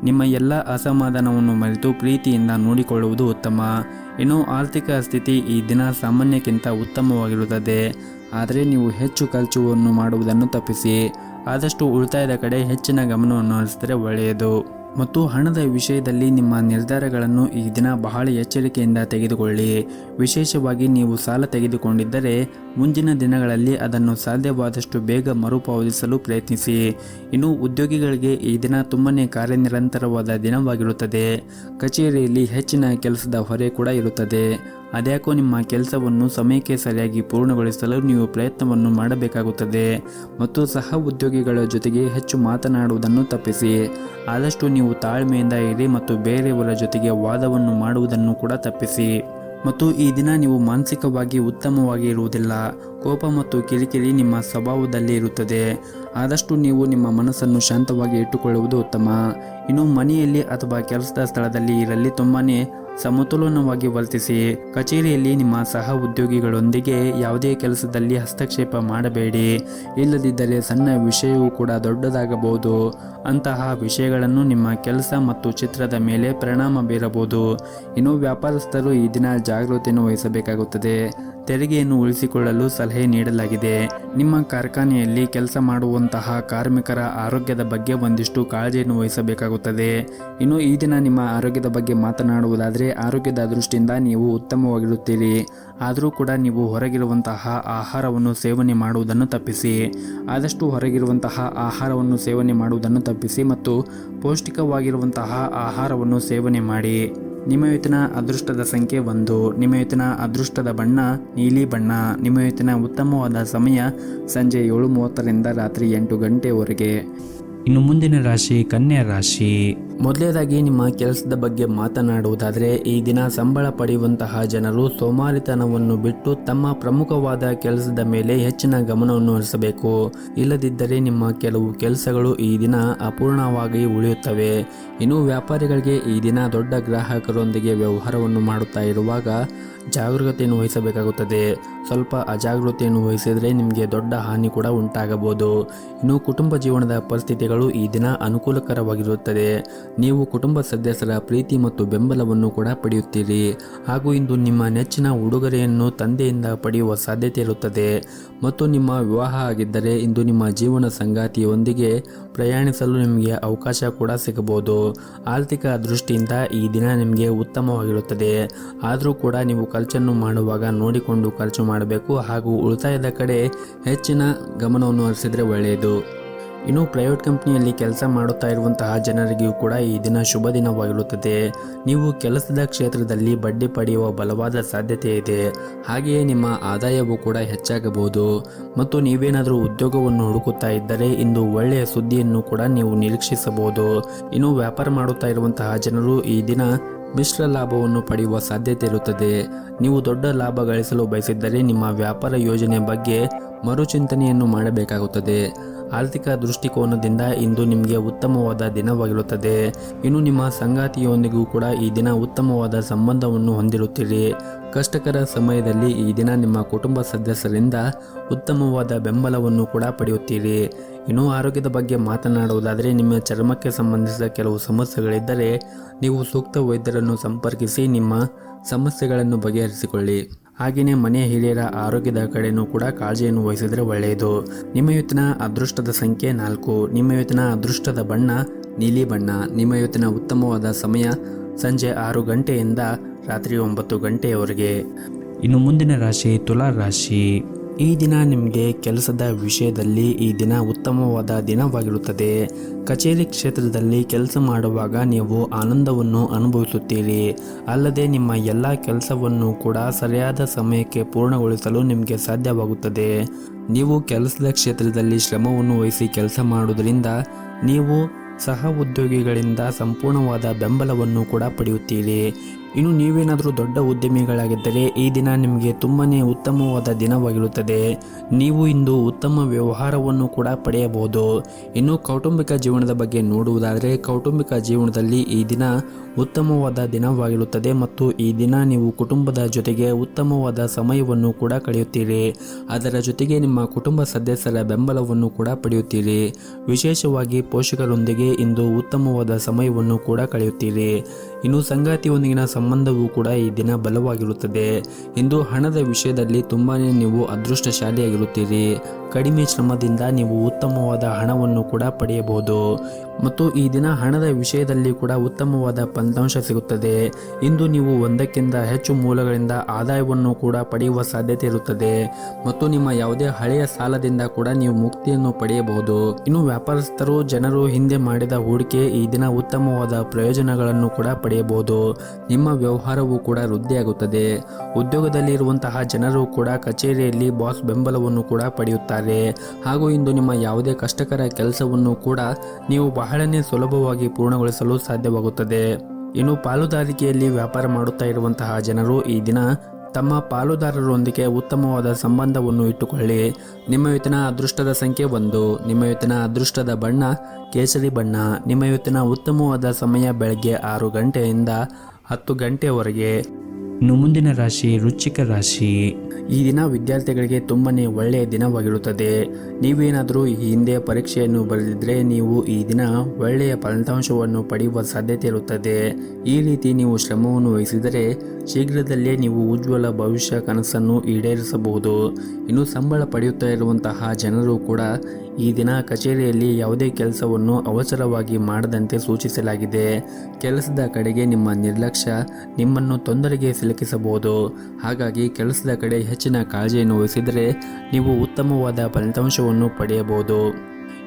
ನಿಮ್ಮ ಎಲ್ಲ ಅಸಮಾಧಾನವನ್ನು ಮರೆತು ಪ್ರೀತಿಯಿಂದ ನೋಡಿಕೊಳ್ಳುವುದು ಉತ್ತಮ. ಇನ್ನು ಆರ್ಥಿಕ ಸ್ಥಿತಿ ಈ ದಿನ ಸಾಮಾನ್ಯಕ್ಕಿಂತ ಉತ್ತಮವಾಗಿರುತ್ತದೆ. ಆದರೆ ನೀವು ಹೆಚ್ಚು ಖರ್ಚುವನ್ನು ಮಾಡುವುದನ್ನು ತಪ್ಪಿಸಿ. ಆದಷ್ಟು ಉಳಿತಾಯದ ಕಡೆ ಹೆಚ್ಚಿನ ಗಮನವನ್ನು ಹರಿಸಿದರೆ ಒಳ್ಳೆಯದು. ಮತ್ತು ಹಣದ ವಿಷಯದಲ್ಲಿ ನಿಮ್ಮ ನಿರ್ಧಾರಗಳನ್ನು ಈ ದಿನ ಬಹಳ ಎಚ್ಚರಿಕೆಯಿಂದ ತೆಗೆದುಕೊಳ್ಳಿ. ವಿಶೇಷವಾಗಿ ನೀವು ಸಾಲ ತೆಗೆದುಕೊಂಡಿದ್ದರೆ ಮುಂದಿನ ದಿನಗಳಲ್ಲಿ ಅದನ್ನು ಸಾಧ್ಯವಾದಷ್ಟು ಬೇಗ ಮರುಪಾವತಿಸಲು ಪ್ರಯತ್ನಿಸಿ. ಇನ್ನು ಉದ್ಯೋಗಿಗಳಿಗೆ ಈ ದಿನ ತುಂಬನೇ ಕಾರ್ಯನಿರಂತರವಾದ ದಿನವಾಗಿರುತ್ತದೆ. ಕಚೇರಿಯಲ್ಲಿ ಹೆಚ್ಚಿನ ಕೆಲಸದ ಹೊರೆ ಕೂಡ ಇರುತ್ತದೆ. ಅದ್ಯಾಕೋ ನಿಮ್ಮ ಕೆಲಸವನ್ನು ಸಮಯಕ್ಕೆ ಸರಿಯಾಗಿ ಪೂರ್ಣಗೊಳಿಸಲು ನೀವು ಪ್ರಯತ್ನವನ್ನು ಮಾಡಬೇಕಾಗುತ್ತದೆ ಮತ್ತು ಸಹ ಉದ್ಯೋಗಿಗಳ ಜೊತೆಗೆ ಹೆಚ್ಚು ಮಾತನಾಡುವುದನ್ನು ತಪ್ಪಿಸಿ. ಆದಷ್ಟು ನೀವು ತಾಳ್ಮೆಯಿಂದ ಇರಿ ಮತ್ತು ಬೇರೆಯವರ ಜೊತೆಗೆ ವಾದವನ್ನು ಮಾಡುವುದನ್ನು ಕೂಡ ತಪ್ಪಿಸಿ. ಮತ್ತು ಈ ದಿನ ನೀವು ಮಾನಸಿಕವಾಗಿ ಉತ್ತಮವಾಗಿ ಇರುವುದಿಲ್ಲ. ಕೋಪ ಮತ್ತು ಕಿರಿಕಿರಿ ನಿಮ್ಮ ಸ್ವಭಾವದಲ್ಲಿ ಇರುತ್ತದೆ. ಆದಷ್ಟು ನೀವು ನಿಮ್ಮ ಮನಸ್ಸನ್ನು ಶಾಂತವಾಗಿ ಇಟ್ಟುಕೊಳ್ಳುವುದು ಉತ್ತಮ. ಇನ್ನು ಮನೆಯಲ್ಲಿ ಅಥವಾ ಕೆಲಸದ ಸ್ಥಳದಲ್ಲಿ ಇರಲಿ ತುಂಬಾನೇ ಸಮತೋಲನವಾಗಿ ವರ್ತಿಸಿ. ಕಚೇರಿಯಲ್ಲಿ ನಿಮ್ಮ ಸಹ ಉದ್ಯೋಗಿಗಳೊಂದಿಗೆ ಯಾವುದೇ ಕೆಲಸದಲ್ಲಿ ಹಸ್ತಕ್ಷೇಪ ಮಾಡಬೇಡಿ. ಇಲ್ಲದಿದ್ದರೆ ಸಣ್ಣ ವಿಷಯವೂ ಕೂಡ ದೊಡ್ಡದಾಗಬಹುದು. ಅಂತಹ ವಿಷಯಗಳನ್ನು ನಿಮ್ಮ ಕೆಲಸ ಮತ್ತು ಚಿತ್ರದ ಮೇಲೆ ಪರಿಣಾಮ ಬೀರಬಹುದು. ಇನ್ನು ವ್ಯಾಪಾರಸ್ಥರು ಈ ದಿನ ಜಾಗೃತಿಯನ್ನು ವಹಿಸಬೇಕಾಗುತ್ತದೆ. ತೆರಿಗೆಯನ್ನು ಉಳಿಸಿಕೊಳ್ಳಲು ಸಲಹೆ ನೀಡಲಾಗಿದೆ. ನಿಮ್ಮ ಕಾರ್ಖಾನೆಯಲ್ಲಿ ಕೆಲಸ ಮಾಡುವಂತಹ ಕಾರ್ಮಿಕರ ಆರೋಗ್ಯದ ಬಗ್ಗೆ ಒಂದಿಷ್ಟು ಕಾಳಜಿಯನ್ನು ವಹಿಸಬೇಕಾಗುತ್ತದೆ. ಇನ್ನು ಈ ದಿನ ನಿಮ್ಮ ಆರೋಗ್ಯದ ಬಗ್ಗೆ ಮಾತನಾಡುವುದಾದರೆ ಆರೋಗ್ಯದ ದೃಷ್ಟಿಯಿಂದ ನೀವು ಉತ್ತಮವಾಗಿರುತ್ತೀರಿ. ಆದರೂ ಕೂಡ ನೀವು ಹೊರಗಿರುವಂತಹ ಆಹಾರವನ್ನು ಸೇವನೆ ಮಾಡುವುದನ್ನು ತಪ್ಪಿಸಿ. ಆದಷ್ಟು ಹೊರಗಿರುವಂತಹ ಆಹಾರವನ್ನು ಸೇವನೆ ಮಾಡುವುದನ್ನು ತಪ್ಪಿಸಿ ಮತ್ತು ಪೌಷ್ಟಿಕವಾಗಿರುವಂತಹ ಆಹಾರವನ್ನು ಸೇವನೆ ಮಾಡಿ. ನಿಮ್ಮ ಇವತ್ತಿನ ಅದೃಷ್ಟದ ಸಂಖ್ಯೆ 1. ನಿಮ್ಮ ಇವತ್ತಿನ ಅದೃಷ್ಟದ ಬಣ್ಣ ನೀಲಿ ಬಣ್ಣ. ನಿಮ್ಮ ಇವತ್ತಿನ ಉತ್ತಮವಾದ ಸಮಯ ಸಂಜೆ 7:30ರಿಂದ ರಾತ್ರಿ 8 ಗಂಟೆವರೆಗೆ. ಇನ್ನು ಮುಂದಿನ ರಾಶಿ ಕನ್ಯಾ ರಾಶಿ. ಮೊದಲನೇದಾಗಿ ನಿಮ್ಮ ಕೆಲಸದ ಬಗ್ಗೆ ಮಾತನಾಡುವುದಾದರೆ ಈ ದಿನ ಸಂಬಳ ಪಡೆಯುವಂತಹ ಜನರು ಸೋಮಾರಿತನವನ್ನು ಬಿಟ್ಟು ತಮ್ಮ ಪ್ರಮುಖವಾದ ಕೆಲಸದ ಮೇಲೆ ಹೆಚ್ಚಿನ ಗಮನವನ್ನು ಹರಿಸಬೇಕು. ಇಲ್ಲದಿದ್ದರೆ ನಿಮ್ಮ ಕೆಲವು ಕೆಲಸಗಳು ಈ ದಿನ ಅಪೂರ್ಣವಾಗಿ ಉಳಿಯುತ್ತವೆ. ಇನ್ನು ವ್ಯಾಪಾರಿಗಳಿಗೆ ಈ ದಿನ ದೊಡ್ಡ ಗ್ರಾಹಕರೊಂದಿಗೆ ವ್ಯವಹಾರವನ್ನು ಮಾಡುತ್ತಾ ಇರುವಾಗ ಜಾಗರೂಕತೆಯನ್ನು ವಹಿಸಬೇಕಾಗುತ್ತದೆ. ಸ್ವಲ್ಪ ಅಜಾಗೃತೆಯನ್ನು ವಹಿಸಿದರೆ ನಿಮಗೆ ದೊಡ್ಡ ಹಾನಿ ಕೂಡ ಉಂಟಾಗಬಹುದು. ಇನ್ನು ಕುಟುಂಬ ಜೀವನದ ಪರಿಸ್ಥಿತಿಗಳು ಈ ದಿನ ಅನುಕೂಲಕರವಾಗಿರುತ್ತದೆ. ನೀವು ಕುಟುಂಬ ಸದಸ್ಯರ ಪ್ರೀತಿ ಮತ್ತು ಬೆಂಬಲವನ್ನು ಕೂಡ ಪಡೆಯುತ್ತೀರಿ. ಹಾಗೂ ಇಂದು ನಿಮ್ಮ ನೆಚ್ಚಿನ ಉಡುಗೊರೆಯನ್ನು ತಂದೆಯಿಂದ ಪಡೆಯುವ ಸಾಧ್ಯತೆ ಇರುತ್ತದೆ. ಮತ್ತು ನಿಮ್ಮ ವಿವಾಹ ಆಗಿದ್ದರೆ ಇಂದು ನಿಮ್ಮ ಜೀವನ ಸಂಗಾತಿಯೊಂದಿಗೆ ಪ್ರಯಾಣಿಸಲು ನಿಮಗೆ ಅವಕಾಶ ಕೂಡ ಸಿಗಬಹುದು. ಆರ್ಥಿಕ ದೃಷ್ಟಿಯಿಂದ ಈ ದಿನ ನಿಮಗೆ ಉತ್ತಮವಾಗಿರುತ್ತದೆ. ಆದರೂ ಕೂಡ ನೀವು ಖರ್ಚನ್ನು ಮಾಡುವಾಗ ನೋಡಿಕೊಂಡು ಖರ್ಚು ಮಾಡಬೇಕು ಹಾಗೂ ಉಳಿತಾಯದ ಕಡೆ ಹೆಚ್ಚಿನ ಗಮನವನ್ನು ಹರಿಸಿದರೆ ಒಳ್ಳೆಯದು. ಇನ್ನು ಪ್ರೈವೇಟ್ ಕಂಪನಿಯಲ್ಲಿ ಕೆಲಸ ಮಾಡುತ್ತಾ ಇರುವಂತಹ ಜನರಿಗೂ ಕೂಡ ಈ ದಿನ ಶುಭ ದಿನವಾಗಿರುತ್ತದೆ. ನೀವು ಕೆಲಸದ ಕ್ಷೇತ್ರದಲ್ಲಿ ಬಡ್ಡಿ ಪಡೆಯುವ ಬಲವಾದ ಸಾಧ್ಯತೆ ಇದೆ. ಹಾಗೆಯೇ ನಿಮ್ಮ ಆದಾಯವೂ ಕೂಡ ಹೆಚ್ಚಾಗಬಹುದು. ಮತ್ತು ನೀವೇನಾದರೂ ಉದ್ಯೋಗವನ್ನು ಹುಡುಕುತ್ತಾ ಇದ್ದರೆ ಇಂದು ಒಳ್ಳೆಯ ಸುದ್ದಿಯನ್ನು ಕೂಡ ನೀವು ನಿರೀಕ್ಷಿಸಬಹುದು. ಇನ್ನು ವ್ಯಾಪಾರ ಮಾಡುತ್ತಾ ಇರುವಂತಹ ಜನರು ಈ ದಿನ ಮಿಶ್ರ ಲಾಭವನ್ನು ಪಡೆಯುವ ಸಾಧ್ಯತೆ ಇರುತ್ತದೆ. ನೀವು ದೊಡ್ಡ ಲಾಭ ಗಳಿಸಲು ಬಯಸಿದ್ದರೆ ನಿಮ್ಮ ವ್ಯಾಪಾರ ಯೋಜನೆ ಬಗ್ಗೆ ಮರುಚಿಂತನೆಯನ್ನು ಮಾಡಬೇಕಾಗುತ್ತದೆ. ಆರ್ಥಿಕ ದೃಷ್ಟಿಕೋನದಿಂದ ಇಂದು ನಿಮಗೆ ಉತ್ತಮವಾದ ದಿನವಾಗಿರುತ್ತದೆ. ಇನ್ನು ನಿಮ್ಮ ಸಂಗಾತಿಯೊಂದಿಗೂ ಕೂಡ ಈ ದಿನ ಉತ್ತಮವಾದ ಸಂಬಂಧವನ್ನು ಹೊಂದಿರುತ್ತೀರಿ. ಕಷ್ಟಕರ ಸಮಯದಲ್ಲಿ ಈ ದಿನ ನಿಮ್ಮ ಕುಟುಂಬ ಸದಸ್ಯರಿಂದ ಉತ್ತಮವಾದ ಬೆಂಬಲವನ್ನು ಕೂಡ ಪಡೆಯುತ್ತೀರಿ. ಇನ್ನು ಆರೋಗ್ಯದ ಬಗ್ಗೆ ಮಾತನಾಡುವುದಾದರೆ ನಿಮ್ಮ ಚರ್ಮಕ್ಕೆ ಸಂಬಂಧಿಸಿದ ಕೆಲವು ಸಮಸ್ಯೆಗಳಿದ್ದರೆ ನೀವು ಸೂಕ್ತ ವೈದ್ಯರನ್ನು ಸಂಪರ್ಕಿಸಿ ನಿಮ್ಮ ಸಮಸ್ಯೆಗಳನ್ನು ಬಗೆಹರಿಸಿಕೊಳ್ಳಿ. ಹಾಗೆಯೇ ಮನೆ ಹಿರಿಯರ ಆರೋಗ್ಯದ ಕಡೆಯೂ ಕೂಡ ಕಾಳಜಿಯನ್ನು ವಹಿಸಿದರೆ ಒಳ್ಳೆಯದು. ನಿಮ್ಮ ಇವತ್ತಿನ ಅದೃಷ್ಟದ ಸಂಖ್ಯೆ 4. ನಿಮ್ಮ ಇವತ್ತಿನ ಅದೃಷ್ಟದ ಬಣ್ಣ ನೀಲಿ ಬಣ್ಣ. ನಿಮ್ಮ ಇವತ್ತಿನ ಉತ್ತಮವಾದ ಸಮಯ ಸಂಜೆ 6 ಗಂಟೆಯಿಂದ ರಾತ್ರಿ 9 ಗಂಟೆಯವರೆಗೆ. ಇನ್ನು ಮುಂದಿನ ರಾಶಿ ತುಲಾ ರಾಶಿ. ಈ ದಿನ ನಿಮಗೆ ಕೆಲಸದ ವಿಷಯದಲ್ಲಿ ಈ ದಿನ ಉತ್ತಮವಾದ ದಿನವಾಗಿರುತ್ತದೆ. ಕಚೇರಿ ಕ್ಷೇತ್ರದಲ್ಲಿ ಕೆಲಸ ಮಾಡುವಾಗ ನೀವು ಆನಂದವನ್ನು ಅನುಭವಿಸುತ್ತೀರಿ. ಅಲ್ಲದೆ ನಿಮ್ಮ ಎಲ್ಲ ಕೆಲಸವನ್ನು ಕೂಡ ಸರಿಯಾದ ಸಮಯಕ್ಕೆ ಪೂರ್ಣಗೊಳಿಸಲು ನಿಮಗೆ ಸಾಧ್ಯವಾಗುತ್ತದೆ. ನೀವು ಕೆಲಸದ ಕ್ಷೇತ್ರದಲ್ಲಿ ಶ್ರಮವನ್ನು ವಹಿಸಿ ಕೆಲಸ ಮಾಡುವುದರಿಂದ ನೀವು ಸಹ ಉದ್ಯೋಗಿಗಳಿಂದ ಸಂಪೂರ್ಣವಾದ ಬೆಂಬಲವನ್ನು ಕೂಡ ಪಡೆಯುತ್ತೀರಿ. ಇನ್ನು ನೀವೇನಾದರೂ ದೊಡ್ಡ ಉದ್ಯಮಿಗಳಾಗಿದ್ದರೆ ಈ ದಿನ ನಿಮಗೆ ತುಂಬನೇ ಉತ್ತಮವಾದ ದಿನವಾಗಿರುತ್ತದೆ. ನೀವು ಇಂದು ಉತ್ತಮ ವ್ಯವಹಾರವನ್ನು ಕೂಡ ಪಡೆಯಬಹುದು. ಇನ್ನು ಕೌಟುಂಬಿಕ ಜೀವನದ ಬಗ್ಗೆ ನೋಡುವುದಾದರೆ ಕೌಟುಂಬಿಕ ಜೀವನದಲ್ಲಿ ಈ ದಿನ ಉತ್ತಮವಾದ ದಿನವಾಗಿರುತ್ತದೆ ಮತ್ತು ಈ ದಿನ ನೀವು ಕುಟುಂಬದ ಜೊತೆಗೆ ಉತ್ತಮವಾದ ಸಮಯವನ್ನು ಕೂಡ ಕಳೆಯುತ್ತೀರಿ. ಅದರ ಜೊತೆಗೆ ನಿಮ್ಮ ಕುಟುಂಬ ಸದಸ್ಯರ ಬೆಂಬಲವನ್ನು ಕೂಡ ಪಡೆಯುತ್ತೀರಿ. ವಿಶೇಷವಾಗಿ ಪೋಷಕರೊಂದಿಗೆ ಇಂದು ಉತ್ತಮವಾದ ಸಮಯವನ್ನು ಕೂಡ ಕಳೆಯುತ್ತೀರಿ. ಇನ್ನು ಸಂಗಾತಿಯೊಂದಿಗಿನ ಸಂಬಂಧವೂ ಕೂಡ ಈ ದಿನ ಬಲವಾಗಿರುತ್ತದೆ. ಇಂದು ಹಣದ ವಿಷಯದಲ್ಲಿ ತುಂಬಾನೇ ನೀವು ಅದೃಷ್ಟಶಾಲಿಯಾಗಿರುತ್ತೀರಿ. ಕಡಿಮೆ ಶ್ರಮದಿಂದ ನೀವು ಉತ್ತಮವಾದ ಹಣವನ್ನು ಕೂಡ ಪಡೆಯಬಹುದು ಮತ್ತು ಈ ದಿನ ಹಣದ ವಿಷಯದಲ್ಲಿ ಕೂಡ ಉತ್ತಮವಾದ ಫಲಿತಾಂಶ ಸಿಗುತ್ತದೆ. ಇಂದು ನೀವು ಒಂದಕ್ಕಿಂತ ಹೆಚ್ಚು ಮೂಲಗಳಿಂದ ಆದಾಯವನ್ನು ಕೂಡ ಪಡೆಯುವ ಸಾಧ್ಯತೆ ಇರುತ್ತದೆ ಮತ್ತು ನಿಮ್ಮ ಯಾವುದೇ ಹಳೆಯ ಸಾಲದಿಂದ ಕೂಡ ನೀವು ಮುಕ್ತಿಯನ್ನು ಪಡೆಯಬಹುದು. ಇನ್ನು ವ್ಯಾಪಾರಸ್ಥರು ಜನರು ಹಿಂದೆ ಮಾಡಿದ ಹೂಡಿಕೆ ಈ ದಿನ ಉತ್ತಮವಾದ ಪ್ರಯೋಜನಗಳನ್ನು ಕೂಡ ಪಡೆಯಬಹುದು. ನಿಮ್ಮ ವ್ಯವಹಾರವೂ ಕೂಡ ವೃದ್ಧಿಯಾಗುತ್ತದೆ. ಉದ್ಯೋಗದಲ್ಲಿ ಇರುವಂತಹ ಜನರು ಕೂಡ ಕಚೇರಿಯಲ್ಲಿ ಬಾಸ್ ಬೆಂಬಲವನ್ನು ಕೂಡ ಪಡೆಯುತ್ತಾರೆ. ಹಾಗೂ ಇಂದು ನಿಮ್ಮ ಯಾವುದೇ ಕಷ್ಟಕರ ಕೆಲಸವನ್ನು ಕೂಡ ನೀವು ಬಹಳನೇ ಸುಲಭವಾಗಿ ಪೂರ್ಣಗೊಳಿಸಲು ಸಾಧ್ಯವಾಗುತ್ತದೆ. ಇನ್ನು ಪಾಲುದಾರಿಕೆಯಲ್ಲಿ ವ್ಯಾಪಾರ ಮಾಡುತ್ತಾ ಇರುವಂತಹ ಜನರು ಈ ದಿನ ತಮ್ಮ ಪಾಲುದಾರರೊಂದಿಗೆ ಉತ್ತಮವಾದ ಸಂಬಂಧವನ್ನು ಇಟ್ಟುಕೊಳ್ಳಿ. ನಿಮ್ಮ ಇವತ್ತಿನ ಅದೃಷ್ಟದ ಸಂಖ್ಯೆ 1. ನಿಮ್ಮ ಇವತ್ತಿನ ಅದೃಷ್ಟದ ಬಣ್ಣ ಕೇಸರಿ ಬಣ್ಣ. ನಿಮ್ಮ ಇವತ್ತಿನ ಉತ್ತಮವಾದ ಸಮಯ ಬೆಳಗ್ಗೆ 6 ಗಂಟೆಯಿಂದ 10 ಗಂಟೆಯವರೆಗೆ. ಇನ್ನು ಮುಂದಿನ ರಾಶಿ ವೃಶ್ಚಿಕ ರಾಶಿ. ಈ ದಿನ ವಿದ್ಯಾರ್ಥಿಗಳಿಗೆ ತುಂಬನೇ ಒಳ್ಳೆಯ ದಿನವಾಗಿರುತ್ತದೆ. ನೀವೇನಾದರೂ ಈ ಹಿಂದೆ ಪರೀಕ್ಷೆಯನ್ನು ಬರೆದಿದ್ದರೆ ನೀವು ಈ ದಿನ ಒಳ್ಳೆಯ ಫಲಿತಾಂಶವನ್ನು ಪಡೆಯುವ ಸಾಧ್ಯತೆ ಇರುತ್ತದೆ. ಈ ರೀತಿ ನೀವು ಶ್ರಮವನ್ನು ವಹಿಸಿದರೆ ಶೀಘ್ರದಲ್ಲೇ ನೀವು ಉಜ್ವಲ ಭವಿಷ್ಯ ಕನಸನ್ನು ಈಡೇರಿಸಬಹುದು. ಇನ್ನು ಸಂಬಳ ಪಡೆಯುತ್ತಾ ಇರುವಂತಹ ಜನರು ಕೂಡ ಈ ದಿನ ಕಚೇರಿಯಲ್ಲಿ ಯಾವುದೇ ಕೆಲಸವನ್ನು ಅವಸರವಾಗಿ ಮಾಡದಂತೆ ಸೂಚಿಸಲಾಗಿದೆ. ಕೆಲಸದ ಕಡೆಗೆ ನಿಮ್ಮ ನಿರ್ಲಕ್ಷ್ಯ ನಿಮ್ಮನ್ನು ತೊಂದರೆಗೆ ಸಿಲುಕಿಸಬಹುದು. ಹಾಗಾಗಿ ಕೆಲಸದ ಕಡೆ ಹೆಚ್ಚಿನ ಕಾಳಜಿಯನ್ನು ವಹಿಸಿದರೆ ನೀವು ಉತ್ತಮವಾದ ಫಲಿತಾಂಶವನ್ನು ಪಡೆಯಬಹುದು.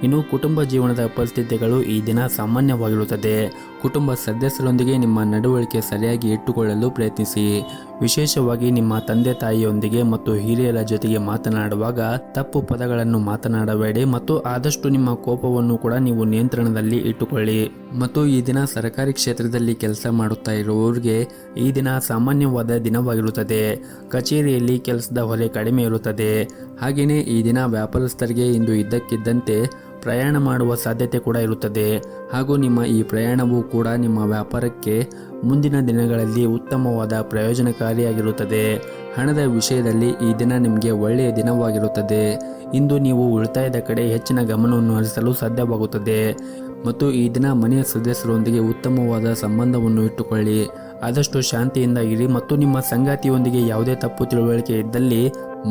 ಇನ್ನು ಕುಟುಂಬ ಜೀವನದ ಪರಿಸ್ಥಿತಿಗಳು ಈ ದಿನ ಸಾಮಾನ್ಯವಾಗಿರುತ್ತದೆ. ಕುಟುಂಬ ಸದಸ್ಯರೊಂದಿಗೆ ನಿಮ್ಮ ನಡವಳಿಕೆ ಸರಿಯಾಗಿ ಇಟ್ಟುಕೊಳ್ಳಲು ಪ್ರಯತ್ನಿಸಿ. ವಿಶೇಷವಾಗಿ ನಿಮ್ಮ ತಂದೆ ತಾಯಿಯೊಂದಿಗೆ ಮತ್ತು ಹಿರಿಯರ ಜೊತೆಗೆ ಮಾತನಾಡುವಾಗ ತಪ್ಪು ಪದಗಳನ್ನು ಮಾತನಾಡಬೇಡಿ ಮತ್ತು ಆದಷ್ಟು ನಿಮ್ಮ ಕೋಪವನ್ನು ಕೂಡ ನೀವು ನಿಯಂತ್ರಣದಲ್ಲಿ ಇಟ್ಟುಕೊಳ್ಳಿ. ಮತ್ತು ಈ ದಿನ ಸರ್ಕಾರಿ ಕ್ಷೇತ್ರದಲ್ಲಿ ಕೆಲಸ ಮಾಡುತ್ತಾ ಇರುವವರಿಗೆ ಈ ದಿನ ಸಾಮಾನ್ಯವಾದ ದಿನವಾಗಿರುತ್ತದೆ. ಕಚೇರಿಯಲ್ಲಿ ಕೆಲಸದ ಹೊರೆ ಕಡಿಮೆ ಇರುತ್ತದೆ. ಹಾಗೆಯೇ ಈ ದಿನ ವ್ಯಾಪಾರಸ್ಥರಿಗೆ ಇಂದು ಇದ್ದಕ್ಕಿದ್ದಂತೆ ಪ್ರಯಾಣ ಮಾಡುವ ಸಾಧ್ಯತೆ ಕೂಡ ಇರುತ್ತದೆ. ಹಾಗೂ ನಿಮ್ಮ ಈ ಪ್ರಯಾಣವೂ ಕೂಡ ನಿಮ್ಮ ವ್ಯಾಪಾರಕ್ಕೆ ಮುಂದಿನ ದಿನಗಳಲ್ಲಿ ಉತ್ತಮವಾದ ಪ್ರಯೋಜನಕಾರಿಯಾಗಿರುತ್ತದೆ. ಹಣದ ವಿಷಯದಲ್ಲಿ ಈ ದಿನ ನಿಮಗೆ ಒಳ್ಳೆಯ ದಿನವಾಗಿರುತ್ತದೆ. ಇಂದು ನೀವು ಉಳಿತಾಯದ ಕಡೆ ಹೆಚ್ಚಿನ ಗಮನವನ್ನು ಹರಿಸಲು ಸಾಧ್ಯವಾಗುತ್ತದೆ. ಮತ್ತು ಈ ದಿನ ಮನೆಯ ಸದಸ್ಯರೊಂದಿಗೆ ಉತ್ತಮವಾದ ಸಂಬಂಧವನ್ನು ಇಟ್ಟುಕೊಳ್ಳಿ. ಆದಷ್ಟು ಶಾಂತಿಯಿಂದ ಇರಿ ಮತ್ತು ನಿಮ್ಮ ಸಂಗಾತಿಯೊಂದಿಗೆ ಯಾವುದೇ ತಪ್ಪು ತಿಳುವಳಿಕೆ ಇದ್ದಲ್ಲಿ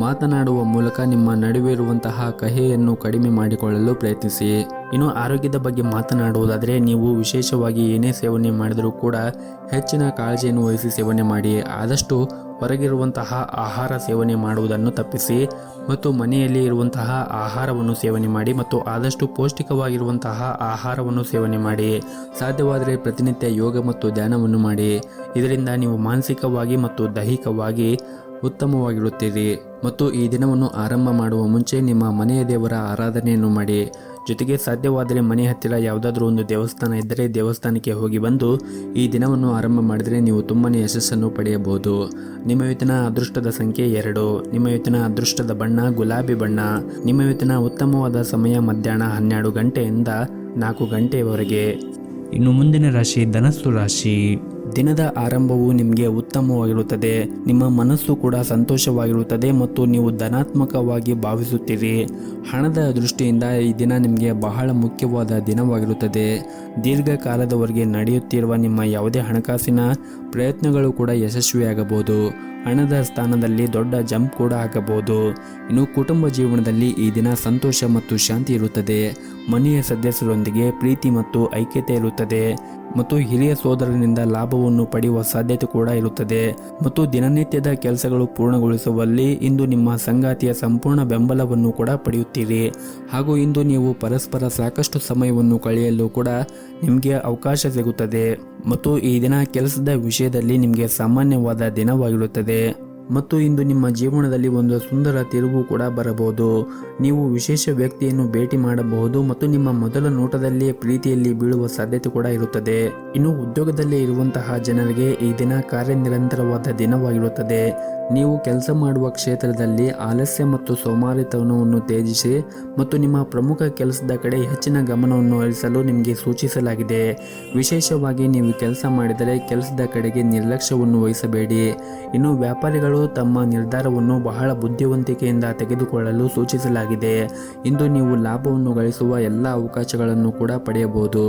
ಮಾತನಾಡುವ ಮೂಲಕ ನಿಮ್ಮ ನಡುವೆ ಇರುವಂತಹ ಕಹಿಯನ್ನು ಕಡಿಮೆ ಮಾಡಿಕೊಳ್ಳಲು ಪ್ರಯತ್ನಿಸಿ. ಇನ್ನು ಆರೋಗ್ಯದ ಬಗ್ಗೆ ಮಾತನಾಡುವುದಾದರೆ ನೀವು ವಿಶೇಷವಾಗಿ ಏನೇ ಸೇವನೆ ಮಾಡಿದರೂ ಕೂಡ ಹೆಚ್ಚಿನ ಕಾಳಜಿಯನ್ನು ವಹಿಸಿ ಸೇವನೆ ಮಾಡಿ. ಆದಷ್ಟು ಹೊರಗಿರುವಂತಹ ಆಹಾರ ಸೇವನೆ ಮಾಡುವುದನ್ನು ತಪ್ಪಿಸಿ ಮತ್ತು ಮನೆಯಲ್ಲಿ ಇರುವಂತಹ ಆಹಾರವನ್ನು ಸೇವನೆ ಮಾಡಿ ಮತ್ತು ಆದಷ್ಟು ಪೌಷ್ಟಿಕವಾಗಿರುವಂತಹ ಆಹಾರವನ್ನು ಸೇವನೆ ಮಾಡಿ. ಸಾಧ್ಯವಾದರೆ ಪ್ರತಿನಿತ್ಯ ಯೋಗ ಮತ್ತು ಧ್ಯಾನವನ್ನು ಮಾಡಿ. ಇದರಿಂದ ನೀವು ಮಾನಸಿಕವಾಗಿ ಮತ್ತು ದೈಹಿಕವಾಗಿ ಉತ್ತಮವಾಗಿರುತ್ತೀರಿ. ಮತ್ತು ಈ ದಿನವನ್ನು ಆರಂಭ ಮಾಡುವ ಮುಂಚೆ ನಿಮ್ಮ ಮನೆಯ ದೇವರ ಆರಾಧನೆಯನ್ನು ಮಾಡಿ. ಜೊತೆಗೆ ಸಾಧ್ಯವಾದರೆ ಮನೆ ಹತ್ತಿರ ಯಾವುದಾದ್ರೂ ಒಂದು ದೇವಸ್ಥಾನ ಇದ್ದರೆ ದೇವಸ್ಥಾನಕ್ಕೆ ಹೋಗಿ ಬಂದು ಈ ದಿನವನ್ನು ಆರಂಭ ಮಾಡಿದರೆ ನೀವು ತುಂಬನೇ ಯಶಸ್ಸನ್ನು ಪಡೆಯಬಹುದು. ನಿಮ್ಮ ಇವತ್ತಿನ ಅದೃಷ್ಟದ ಸಂಖ್ಯೆ 2. ನಿಮ್ಮ ಇವತ್ತಿನ ಅದೃಷ್ಟದ ಬಣ್ಣ ಗುಲಾಬಿ ಬಣ್ಣ. ನಿಮ್ಮ ಇವತ್ತಿನ ಉತ್ತಮವಾದ ಸಮಯ ಮಧ್ಯಾಹ್ನ 12 ಗಂಟೆಯಿಂದ 4 ಗಂಟೆಯವರೆಗೆ. ಇನ್ನು ಮುಂದಿನ ರಾಶಿ ಧನಸ್ಸು ರಾಶಿ. ದಿನದ ಆರಂಭವು ನಿಮಗೆ ಉತ್ತಮವಾಗಿರುತ್ತದೆ. ನಿಮ್ಮ ಮನಸ್ಸು ಕೂಡ ಸಂತೋಷವಾಗಿರುತ್ತದೆ ಮತ್ತು ನೀವು ಧನಾತ್ಮಕವಾಗಿ ಭಾವಿಸುತ್ತೀರಿ. ಹಣದ ದೃಷ್ಟಿಯಿಂದ ಈ ದಿನ ನಿಮಗೆ ಬಹಳ ಮುಖ್ಯವಾದ ದಿನವಾಗಿರುತ್ತದೆ. ದೀರ್ಘಕಾಲದವರೆಗೆ ನಡೆಯುತ್ತಿರುವ ನಿಮ್ಮ ಯಾವುದೇ ಹಣಕಾಸಿನ ಪ್ರಯತ್ನಗಳು ಕೂಡ ಯಶಸ್ವಿಯಾಗಬಹುದು. ಹಣದ ಸ್ಥಾನದಲ್ಲಿ ದೊಡ್ಡ ಜಂಪ್ ಕೂಡ ಆಗಬಹುದು. ಇನ್ನು ಕುಟುಂಬ ಜೀವನದಲ್ಲಿ ಈ ದಿನ ಸಂತೋಷ ಮತ್ತು ಶಾಂತಿ ಇರುತ್ತದೆ. ಮನೆಯ ಸದಸ್ಯರೊಂದಿಗೆ ಪ್ರೀತಿ ಮತ್ತು ಐಕ್ಯತೆ ಇರುತ್ತದೆ ಮತ್ತು ಹಿರಿಯ ಸೋದರನಿಂದ ಲಾಭವನ್ನು ಪಡೆಯುವ ಸಾಧ್ಯತೆ ಕೂಡ ಇರುತ್ತದೆ. ಮತ್ತು ದಿನನಿತ್ಯದ ಕೆಲಸಗಳು ಪೂರ್ಣಗೊಳಿಸುವಲ್ಲಿ ಇಂದು ನಿಮ್ಮ ಸಂಗಾತಿಯ ಸಂಪೂರ್ಣ ಬೆಂಬಲವನ್ನು ಕೂಡ ಪಡೆಯುತ್ತೀರಿ. ಹಾಗೂ ಇಂದು ನೀವು ಪರಸ್ಪರ ಸಾಕಷ್ಟು ಸಮಯವನ್ನು ಕಳೆಯಲು ಕೂಡ ನಿಮಗೆ ಅವಕಾಶ ಸಿಗುತ್ತದೆ. ಮತ್ತು ಈ ದಿನ ಕೆಲಸದ ವಿಷಯದಲ್ಲಿ ನಿಮಗೆ ಸಾಮಾನ್ಯವಾದ ದಿನವಾಗಿರುತ್ತದೆ. ಮತ್ತು ಇಂದು ನಿಮ್ಮ ಜೀವನದಲ್ಲಿ ಒಂದು ಸುಂದರ ತಿರುವು ಕೂಡ ಬರಬಹುದು. ನೀವು ವಿಶೇಷ ವ್ಯಕ್ತಿಯನ್ನು ಭೇಟಿ ಮಾಡಬಹುದು ಮತ್ತು ನಿಮ್ಮ ಮೊದಲ ನೋಟದಲ್ಲಿಯೇ ಪ್ರೀತಿಯಲ್ಲಿ ಬೀಳುವ ಸಾಧ್ಯತೆ ಕೂಡ ಇರುತ್ತದೆ. ಇನ್ನು ಉದ್ಯೋಗದಲ್ಲಿ ಇರುವಂತಹ ಜನರಿಗೆ ಈ ದಿನ ಕಾರ್ಯನಿರಂತರವಾದ ದಿನವಾಗಿರುತ್ತದೆ. ನೀವು ಕೆಲಸ ಮಾಡುವ ಕ್ಷೇತ್ರದಲ್ಲಿ ಆಲಸ್ಯ ಮತ್ತು ಸೋಮಾರಿತನವನ್ನು ತ್ಯಜಿಸಿ ಮತ್ತು ನಿಮ್ಮ ಪ್ರಮುಖ ಕೆಲಸದ ಕಡೆ ಹೆಚ್ಚಿನ ಗಮನವನ್ನು ಹರಿಸಲು ನಿಮಗೆ ಸೂಚಿಸಲಾಗಿದೆ. ವಿಶೇಷವಾಗಿ ನೀವು ಕೆಲಸ ಮಾಡಿದರೆ ಕೆಲಸದ ಕಡೆಗೆ ನಿರ್ಲಕ್ಷ್ಯವನ್ನು ವಹಿಸಬೇಡಿ. ಇನ್ನು ವ್ಯಾಪಾರಿಗಳು ತಮ್ಮ ನಿರ್ಧಾರವನ್ನು ಬಹಳ ಬುದ್ಧಿವಂತಿಕೆಯಿಂದ ತೆಗೆದುಕೊಳ್ಳಲು ಸೂಚಿಸಲಾಗಿದೆ. ಇಂದು ನೀವು ಲಾಭವನ್ನು ಗಳಿಸುವ ಎಲ್ಲ ಅವಕಾಶಗಳನ್ನು ಕೂಡ ಪಡೆಯಬಹುದು.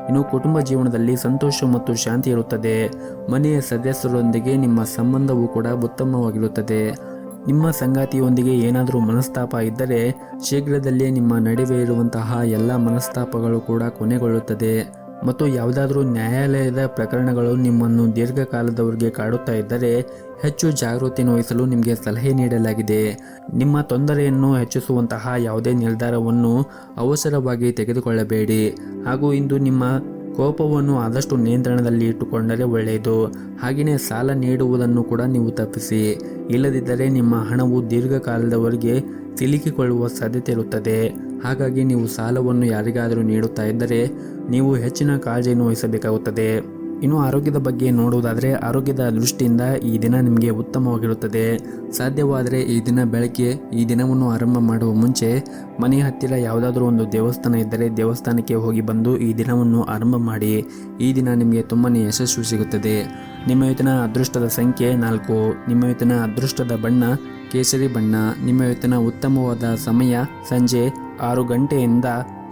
ಇನ್ನು ಕುಟುಂಬ ಜೀವನದಲ್ಲಿ ಸಂತೋಷ ಮತ್ತು ಶಾಂತಿ ಇರುತ್ತದೆ. ಮನೆಯ ಸದಸ್ಯರೊಂದಿಗೆ ನಿಮ್ಮ ಸಂಬಂಧವು ಕೂಡ ಉತ್ತಮವಾಗಿರುತ್ತದೆ. ನಿಮ್ಮ ಸಂಗಾತಿಯೊಂದಿಗೆ ಏನಾದರೂ ಮನಸ್ತಾಪ ಇದ್ದರೆ ಶೀಘ್ರದಲ್ಲೇ ನಿಮ್ಮ ನಡುವೆ ಇರುವಂತಹ ಎಲ್ಲ ಮನಸ್ತಾಪಗಳು ಕೂಡ ಕೊನೆಗೊಳ್ಳುತ್ತದೆ. ಮತ್ತು ಯಾವುದಾದ್ರೂ ನ್ಯಾಯಾಲಯದ ಪ್ರಕರಣಗಳು ನಿಮ್ಮನ್ನು ದೀರ್ಘಕಾಲದವರೆಗೆ ಕಾಡುತ್ತಾ ಇದ್ದರೆ ಹೆಚ್ಚು ಜಾಗೃತಿಯನ್ನು ವಹಿಸಲು ನಿಮಗೆ ಸಲಹೆ ನೀಡಲಾಗಿದೆ. ನಿಮ್ಮ ತೊಂದರೆಯನ್ನು ಹೆಚ್ಚಿಸುವಂತಹ ಯಾವುದೇ ನಿರ್ಧಾರವನ್ನು ಅವಸರವಾಗಿ ತೆಗೆದುಕೊಳ್ಳಬೇಡಿ. ಹಾಗೂ ಇಂದು ನಿಮ್ಮ ಕೋಪವನ್ನು ಆದಷ್ಟು ನಿಯಂತ್ರಣದಲ್ಲಿ ಇಟ್ಟುಕೊಂಡರೆ ಒಳ್ಳೆಯದು. ಹಾಗೆಯೇ ಸಾಲ ನೀಡುವುದನ್ನು ಕೂಡ ನೀವು ತಪ್ಪಿಸಿ. ಇಲ್ಲದಿದ್ದರೆ ನಿಮ್ಮ ಹಣವು ದೀರ್ಘಕಾಲದವರೆಗೆ ಸಿಲುಕಿಕೊಳ್ಳುವ ಸಾಧ್ಯತೆ ಇರುತ್ತದೆ. ಹಾಗಾಗಿ ನೀವು ಸಾಲವನ್ನು ಯಾರಿಗಾದರೂ ನೀಡುತ್ತಾ ಇದ್ದರೆ ನೀವು ಹೆಚ್ಚಿನ ಕಾಳಜಿಯನ್ನು ವಹಿಸಬೇಕಾಗುತ್ತದೆ. ಇನ್ನು ಆರೋಗ್ಯದ ಬಗ್ಗೆ ನೋಡುವುದಾದರೆ ಆರೋಗ್ಯದ ದೃಷ್ಟಿಯಿಂದ ಈ ದಿನ ನಿಮಗೆ ಉತ್ತಮವಾಗಿರುತ್ತದೆ. ಸಾಧ್ಯವಾದರೆ ಈ ದಿನ ಬೆಳಗ್ಗೆ ಈ ದಿನವನ್ನು ಆರಂಭ ಮಾಡುವ ಮುಂಚೆ ಮನೆಯ ಹತ್ತಿರ ಯಾವುದಾದ್ರೂ ಒಂದು ದೇವಸ್ಥಾನ ಇದ್ದರೆ ದೇವಸ್ಥಾನಕ್ಕೆ ಹೋಗಿ ಬಂದು ಈ ದಿನವನ್ನು ಆರಂಭ ಮಾಡಿ. ಈ ದಿನ ನಿಮಗೆ ತುಂಬಾ ಯಶಸ್ಸು ಸಿಗುತ್ತದೆ. ನಿಮ್ಮ ಇವತ್ತಿನ ಅದೃಷ್ಟದ ಸಂಖ್ಯೆ 4. ನಿಮ್ಮ ಇವತ್ತಿನ ಅದೃಷ್ಟದ ಬಣ್ಣ ಕೇಸರಿ ಬಣ್ಣ. ನಿಮ್ಮ ಇವತ್ತಿನ ಉತ್ತಮವಾದ ಸಮಯ ಸಂಜೆ 6 ಗಂಟೆಯಿಂದ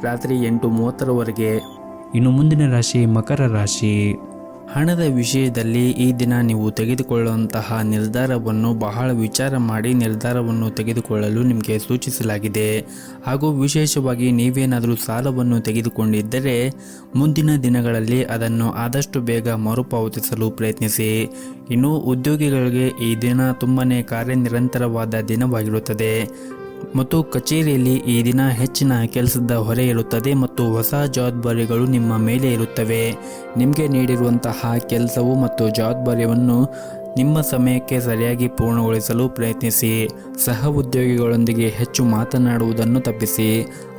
ರಾತ್ರಿ 8:30ರವರೆಗೆ. ಇನ್ನು ಮುಂದಿನ ರಾಶಿ ಮಕರ ರಾಶಿ. ಹಣದ ವಿಷಯದಲ್ಲಿ ಈ ದಿನ ನೀವು ತೆಗೆದುಕೊಳ್ಳುವಂತಹ ನಿರ್ಧಾರವನ್ನು ಬಹಳ ವಿಚಾರ ಮಾಡಿ ನಿರ್ಧಾರವನ್ನು ತೆಗೆದುಕೊಳ್ಳಲು ನಿಮಗೆ ಸೂಚಿಸಲಾಗಿದೆ. ಹಾಗೂ ವಿಶೇಷವಾಗಿ ನೀವೇನಾದರೂ ಸಾಲವನ್ನು ತೆಗೆದುಕೊಂಡಿದ್ದರೆ ಮುಂದಿನ ದಿನಗಳಲ್ಲಿ ಅದನ್ನು ಆದಷ್ಟು ಬೇಗ ಮರುಪಾವತಿಸಲು ಪ್ರಯತ್ನಿಸಿ. ಇನ್ನು ಉದ್ಯೋಗಿಗಳಿಗೆ ಈ ದಿನ ತುಂಬಾ ಕಾರ್ಯನಿರಂತರವಾದ ದಿನವಾಗಿರುತ್ತದೆ ಮತ್ತು ಕಚೇರಿಯಲ್ಲಿ ಈ ದಿನ ಹೆಚ್ಚಿನ ಕೆಲಸದ ಹೊರೆ ಇರುತ್ತದೆ ಮತ್ತು ಹೊಸ ಜವಾಬ್ದಾರಿಗಳು ನಿಮ್ಮ ಮೇಲೆ ಇರುತ್ತವೆ. ನಿಮಗೆ ನೀಡಿರುವಂತಹ ಕೆಲಸವು ಮತ್ತು ಜವಾಬ್ದಾರಿಯನ್ನು ನಿಮ್ಮ ಸಮಯಕ್ಕೆ ಸರಿಯಾಗಿ ಪೂರ್ಣಗೊಳಿಸಲು ಪ್ರಯತ್ನಿಸಿ. ಸಹ ಉದ್ಯೋಗಿಗಳೊಂದಿಗೆ ಹೆಚ್ಚು ಮಾತನಾಡುವುದನ್ನು ತಪ್ಪಿಸಿ.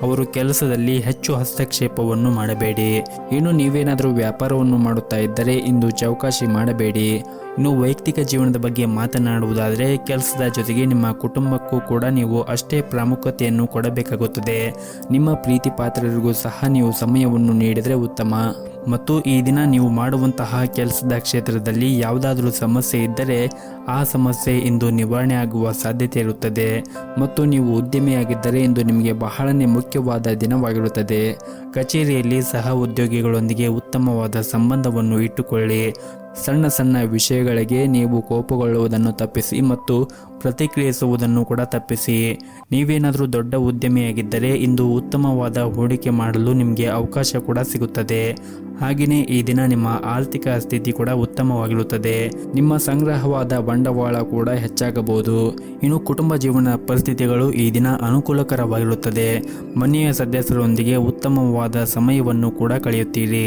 ಅವರು ಕೆಲಸದಲ್ಲಿ ಹೆಚ್ಚು ಹಸ್ತಕ್ಷೇಪವನ್ನು ಮಾಡಬೇಡಿ. ಇನ್ನು ನೀವೇನಾದರೂ ವ್ಯಾಪಾರವನ್ನು ಮಾಡುತ್ತಾ ಇದ್ದರೆ ಇಂದು ಚೌಕಾಶಿ ಮಾಡಬೇಡಿ. ಇನ್ನು ವೈಯಕ್ತಿಕ ಜೀವನದ ಬಗ್ಗೆ ಮಾತನಾಡುವುದಾದರೆ ಕೆಲಸದ ಜೊತೆಗೆ ನಿಮ್ಮ ಕುಟುಂಬಕ್ಕೂ ಕೂಡ ನೀವು ಅಷ್ಟೇ ಪ್ರಾಮುಖ್ಯತೆಯನ್ನು ಕೊಡಬೇಕಾಗುತ್ತದೆ. ನಿಮ್ಮ ಪ್ರೀತಿ ಪಾತ್ರರಿಗೂ ಸಹ ನೀವು ಸಮಯವನ್ನು ನೀಡಿದರೆ ಉತ್ತಮ. ಮತ್ತು ಈ ದಿನ ನೀವು ಮಾಡುವಂತಹ ಕೆಲಸದ ಕ್ಷೇತ್ರದಲ್ಲಿ ಯಾವುದಾದ್ರೂ ಸಮಸ್ಯೆ ಇದ್ದರೆ ಆ ಸಮಸ್ಯೆ ಇಂದು ನಿವಾರಣೆ ಆಗುವ ಸಾಧ್ಯತೆ ಇರುತ್ತದೆ. ಮತ್ತು ನೀವು ಉದ್ಯಮಿಯಾಗಿದ್ದರೆ ಇಂದು ನಿಮಗೆ ಬಹಳನೇ ಮುಖ್ಯವಾದ ದಿನವಾಗಿರುತ್ತದೆ. ಕಚೇರಿಯಲ್ಲಿ ಸಹ ಉದ್ಯೋಗಿಗಳೊಂದಿಗೆ ಉತ್ತಮವಾದ ಸಂಬಂಧವನ್ನು ಇಟ್ಟುಕೊಳ್ಳಿ. ಸಣ್ಣ ಸಣ್ಣ ವಿಷಯಗಳಿಗೆ ನೀವು ಕೋಪಗೊಳ್ಳುವುದನ್ನು ತಪ್ಪಿಸಿ ಮತ್ತು ಪ್ರತಿಕ್ರಿಯಿಸುವುದನ್ನು ಕೂಡ ತಪ್ಪಿಸಿ. ನೀವೇನಾದರೂ ದೊಡ್ಡ ಉದ್ಯಮಿಯಾಗಿದ್ದರೆ ಇಂದು ಉತ್ತಮವಾದ ಹೂಡಿಕೆ ಮಾಡಲು ನಿಮಗೆ ಅವಕಾಶ ಕೂಡ ಸಿಗುತ್ತದೆ. ಹಾಗೆಯೇ ಈ ದಿನ ನಿಮ್ಮ ಆರ್ಥಿಕ ಸ್ಥಿತಿ ಕೂಡ ಉತ್ತಮವಾಗಿರುತ್ತದೆ. ನಿಮ್ಮ ಸಂಗ್ರಹವಾದ ಬಂಡವಾಳ ಕೂಡ ಹೆಚ್ಚಾಗಬಹುದು. ಇನ್ನು ಕುಟುಂಬ ಜೀವನ ಪರಿಸ್ಥಿತಿಗಳು ಈ ದಿನ ಅನುಕೂಲಕರವಾಗಿರುತ್ತದೆ. ಮನೆಯ ಸದಸ್ಯರೊಂದಿಗೆ ಉತ್ತಮವಾದ ಸಮಯವನ್ನು ಕೂಡ ಕಳೆಯುತ್ತೀರಿ.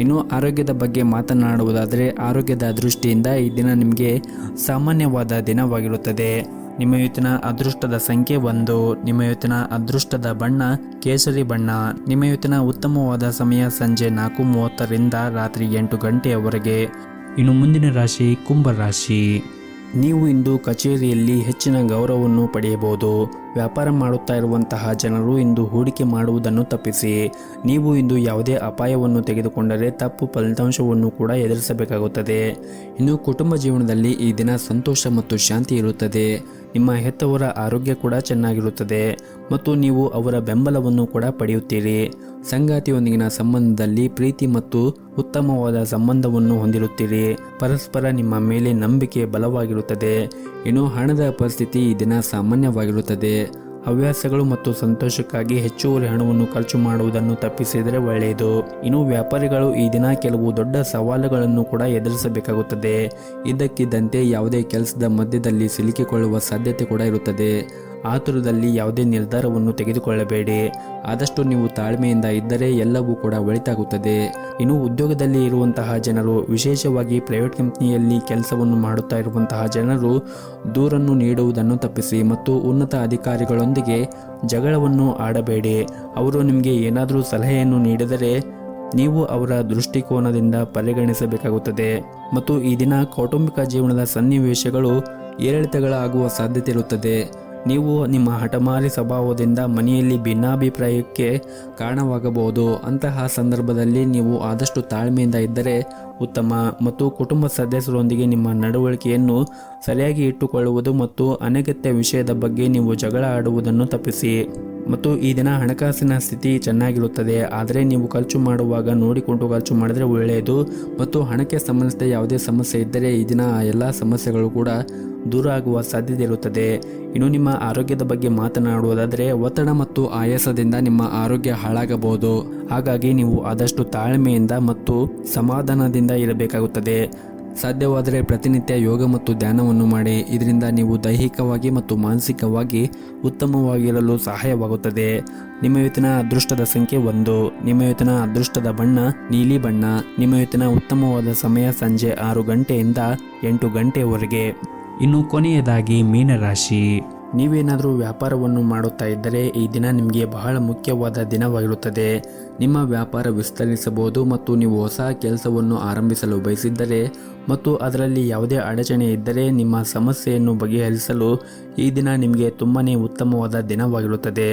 ಇನ್ನು ಆರೋಗ್ಯದ ಬಗ್ಗೆ ಮಾತನಾಡುವುದಾದರೆ ಆರೋಗ್ಯದ ದೃಷ್ಟಿಯಿಂದ ಈ ದಿನ ನಿಮಗೆ ಸಾಮಾನ್ಯವಾದ ದಿನವಾಗಿರುತ್ತದೆ. ನಿಮ್ಮ ಇವತ್ತಿನ ಅದೃಷ್ಟದ ಸಂಖ್ಯೆ 1. ನಿಮ್ಮ ಇವತ್ತಿನ ಅದೃಷ್ಟದ ಬಣ್ಣ ಕೇಸರಿ ಬಣ್ಣ. ನಿಮ್ಮ ಇವತ್ತಿನ ಉತ್ತಮವಾದ ಸಮಯ ಸಂಜೆ 4:30ರಿಂದ ರಾತ್ರಿ 8 ಗಂಟೆಯವರೆಗೆ. ಇನ್ನು ಮುಂದಿನ ರಾಶಿ ಕುಂಭ ರಾಶಿ. ನೀವು ಇಂದು ಕಚೇರಿಯಲ್ಲಿ ಹೆಚ್ಚಿನ ಗೌರವವನ್ನು ಪಡೆಯಬಹುದು. ವ್ಯಾಪಾರ ಮಾಡುತ್ತಾ ಇರುವಂತಹ ಜನರು ಇಂದು ಹೂಡಿಕೆ ಮಾಡುವುದನ್ನು ತಪ್ಪಿಸಿ. ನೀವು ಇಂದು ಯಾವುದೇ ಅಪಾಯವನ್ನು ತೆಗೆದುಕೊಂಡರೆ ತಪ್ಪು ಫಲಿತಾಂಶವನ್ನು ಕೂಡ ಎದುರಿಸಬೇಕಾಗುತ್ತದೆ. ಇನ್ನು ಕುಟುಂಬ ಜೀವನದಲ್ಲಿ ಈ ದಿನ ಸಂತೋಷ ಮತ್ತು ಶಾಂತಿ ಇರುತ್ತದೆ. ನಿಮ್ಮ ಹೆತ್ತವರ ಆರೋಗ್ಯ ಕೂಡ ಚೆನ್ನಾಗಿರುತ್ತದೆ ಮತ್ತು ನೀವು ಅವರ ಬೆಂಬಲವನ್ನು ಕೂಡ ಪಡೆಯುತ್ತೀರಿ. ಸಂಗಾತಿಯೊಂದಿಗಿನ ಸಂಬಂಧದಲ್ಲಿ ಪ್ರೀತಿ ಮತ್ತು ಉತ್ತಮವಾದ ಸಂಬಂಧವನ್ನು ಹೊಂದಿರುತ್ತೀರಿ. ಪರಸ್ಪರ ನಿಮ್ಮ ಮೇಲೆ ನಂಬಿಕೆ ಬಲವಾಗಿರುತ್ತದೆ. ಇನ್ನು ಹಣದ ಪರಿಸ್ಥಿತಿ ಈ ದಿನ ಸಾಮಾನ್ಯವಾಗಿರುತ್ತದೆ. ಹವ್ಯಾಸಗಳು ಮತ್ತು ಸಂತೋಷಕ್ಕಾಗಿ ಹೆಚ್ಚುವರಿ ಹಣವನ್ನು ಖರ್ಚು ಮಾಡುವುದನ್ನು ತಪ್ಪಿಸಿದರೆ ಒಳ್ಳೆಯದು. ಇನ್ನು ವ್ಯಾಪಾರಿಗಳು ಈ ದಿನ ಕೆಲವು ದೊಡ್ಡ ಸವಾಲುಗಳನ್ನು ಕೂಡ ಎದುರಿಸಬೇಕಾಗುತ್ತದೆ. ಇದ್ದಕ್ಕಿದ್ದಂತೆ ಯಾವುದೇ ಕೆಲಸದ ಮಧ್ಯದಲ್ಲಿ ಸಿಲುಕಿಕೊಳ್ಳುವ ಸಾಧ್ಯತೆ ಕೂಡ ಇರುತ್ತದೆ. ಆತುರದಲ್ಲಿ ಯಾವುದೇ ನಿರ್ಧಾರವನ್ನು ತೆಗೆದುಕೊಳ್ಳಬೇಡಿ. ಆದಷ್ಟು ನೀವು ತಾಳ್ಮೆಯಿಂದ ಇದ್ದರೆ ಎಲ್ಲವೂ ಕೂಡ ಒಳಿತಾಗುತ್ತದೆ. ಇನ್ನು ಉದ್ಯೋಗದಲ್ಲಿ ಇರುವಂತಹ ಜನರು, ವಿಶೇಷವಾಗಿ ಪ್ರೈವೇಟ್ ಕಂಪನಿಯಲ್ಲಿ ಕೆಲಸವನ್ನು ಮಾಡುತ್ತಾ ಇರುವಂತಹ ಜನರು ದೂರನ್ನು ನೀಡುವುದನ್ನು ತಪ್ಪಿಸಿ ಮತ್ತು ಉನ್ನತ ಅಧಿಕಾರಿಗಳೊಂದಿಗೆ ಜಗಳವನ್ನು ಆಡಬೇಡಿ. ಅವರು ನಿಮಗೆ ಏನಾದರೂ ಸಲಹೆಯನ್ನು ನೀಡಿದರೆ ನೀವು ಅವರ ದೃಷ್ಟಿಕೋನದಿಂದ ಪರಿಗಣಿಸಬೇಕಾಗುತ್ತದೆ. ಮತ್ತು ಈ ದಿನ ಕೌಟುಂಬಿಕ ಜೀವನದ ಸನ್ನಿವೇಶಗಳು ಏರಿಳಿತಗಳಾಗುವ ಸಾಧ್ಯತೆ ಇರುತ್ತದೆ. ನೀವು ನಿಮ್ಮ ಹಠಮಾರಿ ಸ್ವಭಾವದಿಂದ ಮನೆಯಲ್ಲಿ ಭಿನ್ನಾಭಿಪ್ರಾಯಕ್ಕೆ ಕಾರಣವಾಗಬಹುದು. ಅಂತಹ ಸಂದರ್ಭದಲ್ಲಿ ನೀವು ಆದಷ್ಟು ತಾಳ್ಮೆಯಿಂದ ಇದ್ದರೆ ಉತ್ತಮ. ಮತ್ತು ಕುಟುಂಬ ಸದಸ್ಯರೊಂದಿಗೆ ನಿಮ್ಮ ನಡವಳಿಕೆಯನ್ನು ಸರಿಯಾಗಿ ಇಟ್ಟುಕೊಳ್ಳುವುದು ಮತ್ತು ಅನಗತ್ಯ ವಿಷಯದ ಬಗ್ಗೆ ನೀವು ಜಗಳ ಆಡುವುದನ್ನು ತಪ್ಪಿಸಿ. ಮತ್ತು ಈ ದಿನ ಹಣಕಾಸಿನ ಸ್ಥಿತಿ ಚೆನ್ನಾಗಿರುತ್ತದೆ. ಆದರೆ ನೀವು ಖರ್ಚು ಮಾಡುವಾಗ ನೋಡಿಕೊಂಡು ಖರ್ಚು ಮಾಡಿದರೆ ಒಳ್ಳೆಯದು. ಮತ್ತು ಹಣಕ್ಕೆ ಸಂಬಂಧಿಸಿದ ಯಾವುದೇ ಸಮಸ್ಯೆ ಇದ್ದರೆ ಈ ದಿನ ಆ ಎಲ್ಲ ಸಮಸ್ಯೆಗಳು ಕೂಡ ದೂರ ಆಗುವ ಸಾಧ್ಯತೆ ಇರುತ್ತದೆ. ಇನ್ನು ನಿಮ್ಮ ಆರೋಗ್ಯದ ಬಗ್ಗೆ ಮಾತನಾಡುವುದಾದರೆ ಒತ್ತಡ ಮತ್ತು ಆಯಾಸದಿಂದ ನಿಮ್ಮ ಆರೋಗ್ಯ ಹಾಳಾಗಬಹುದು. ಹಾಗಾಗಿ ನೀವು ಆದಷ್ಟು ತಾಳ್ಮೆಯಿಂದ ಮತ್ತು ಸಮಾಧಾನದಿಂದ ಇರಬೇಕಾಗುತ್ತದೆ. ಸಾಧ್ಯವಾದರೆ ಪ್ರತಿನಿತ್ಯ ಯೋಗ ಮತ್ತು ಧ್ಯಾನವನ್ನು ಮಾಡಿ. ಇದರಿಂದ ನೀವು ದೈಹಿಕವಾಗಿ ಮತ್ತು ಮಾನಸಿಕವಾಗಿ ಉತ್ತಮವಾಗಿರಲು ಸಹಾಯವಾಗುತ್ತದೆ. ನಿಮ್ಮ ಇವತ್ತಿನ ಅದೃಷ್ಟದ ಸಂಖ್ಯೆ 1. ನಿಮ್ಮ ಇವತ್ತಿನ ಅದೃಷ್ಟದ ಬಣ್ಣ ನೀಲಿ ಬಣ್ಣ. ನಿಮ್ಮ ಇವತ್ತಿನ ಉತ್ತಮವಾದ ಸಮಯ ಸಂಜೆ 6 ಗಂಟೆಯಿಂದ 8 ಗಂಟೆವರೆಗೆ. ಇನ್ನು ಕೊನೆಯದಾಗಿ ಮೀನರಾಶಿ. ನೀವೇನಾದರೂ ವ್ಯಾಪಾರವನ್ನು ಮಾಡುತ್ತಾ ಇದ್ದರೆ ಈ ದಿನ ನಿಮಗೆ ಬಹಳ ಮುಖ್ಯವಾದ ದಿನವಾಗಿರುತ್ತದೆ. ನಿಮ್ಮ ವ್ಯಾಪಾರ ವಿಸ್ತರಿಸಬಹುದು ಮತ್ತು ನೀವು ಹೊಸ ಕೆಲಸವನ್ನು ಆರಂಭಿಸಲು ಬಯಸಿದ್ದರೆ ಮತ್ತು ಅದರಲ್ಲಿ ಯಾವುದೇ ಅಡಚಣೆ ಇದ್ದರೆ ನಿಮ್ಮ ಸಮಸ್ಯೆಯನ್ನು ಬಗೆಹರಿಸಲು ಈ ದಿನ ನಿಮಗೆ ತುಂಬಾ ಉತ್ತಮವಾದ ದಿನವಾಗಿರುತ್ತದೆ.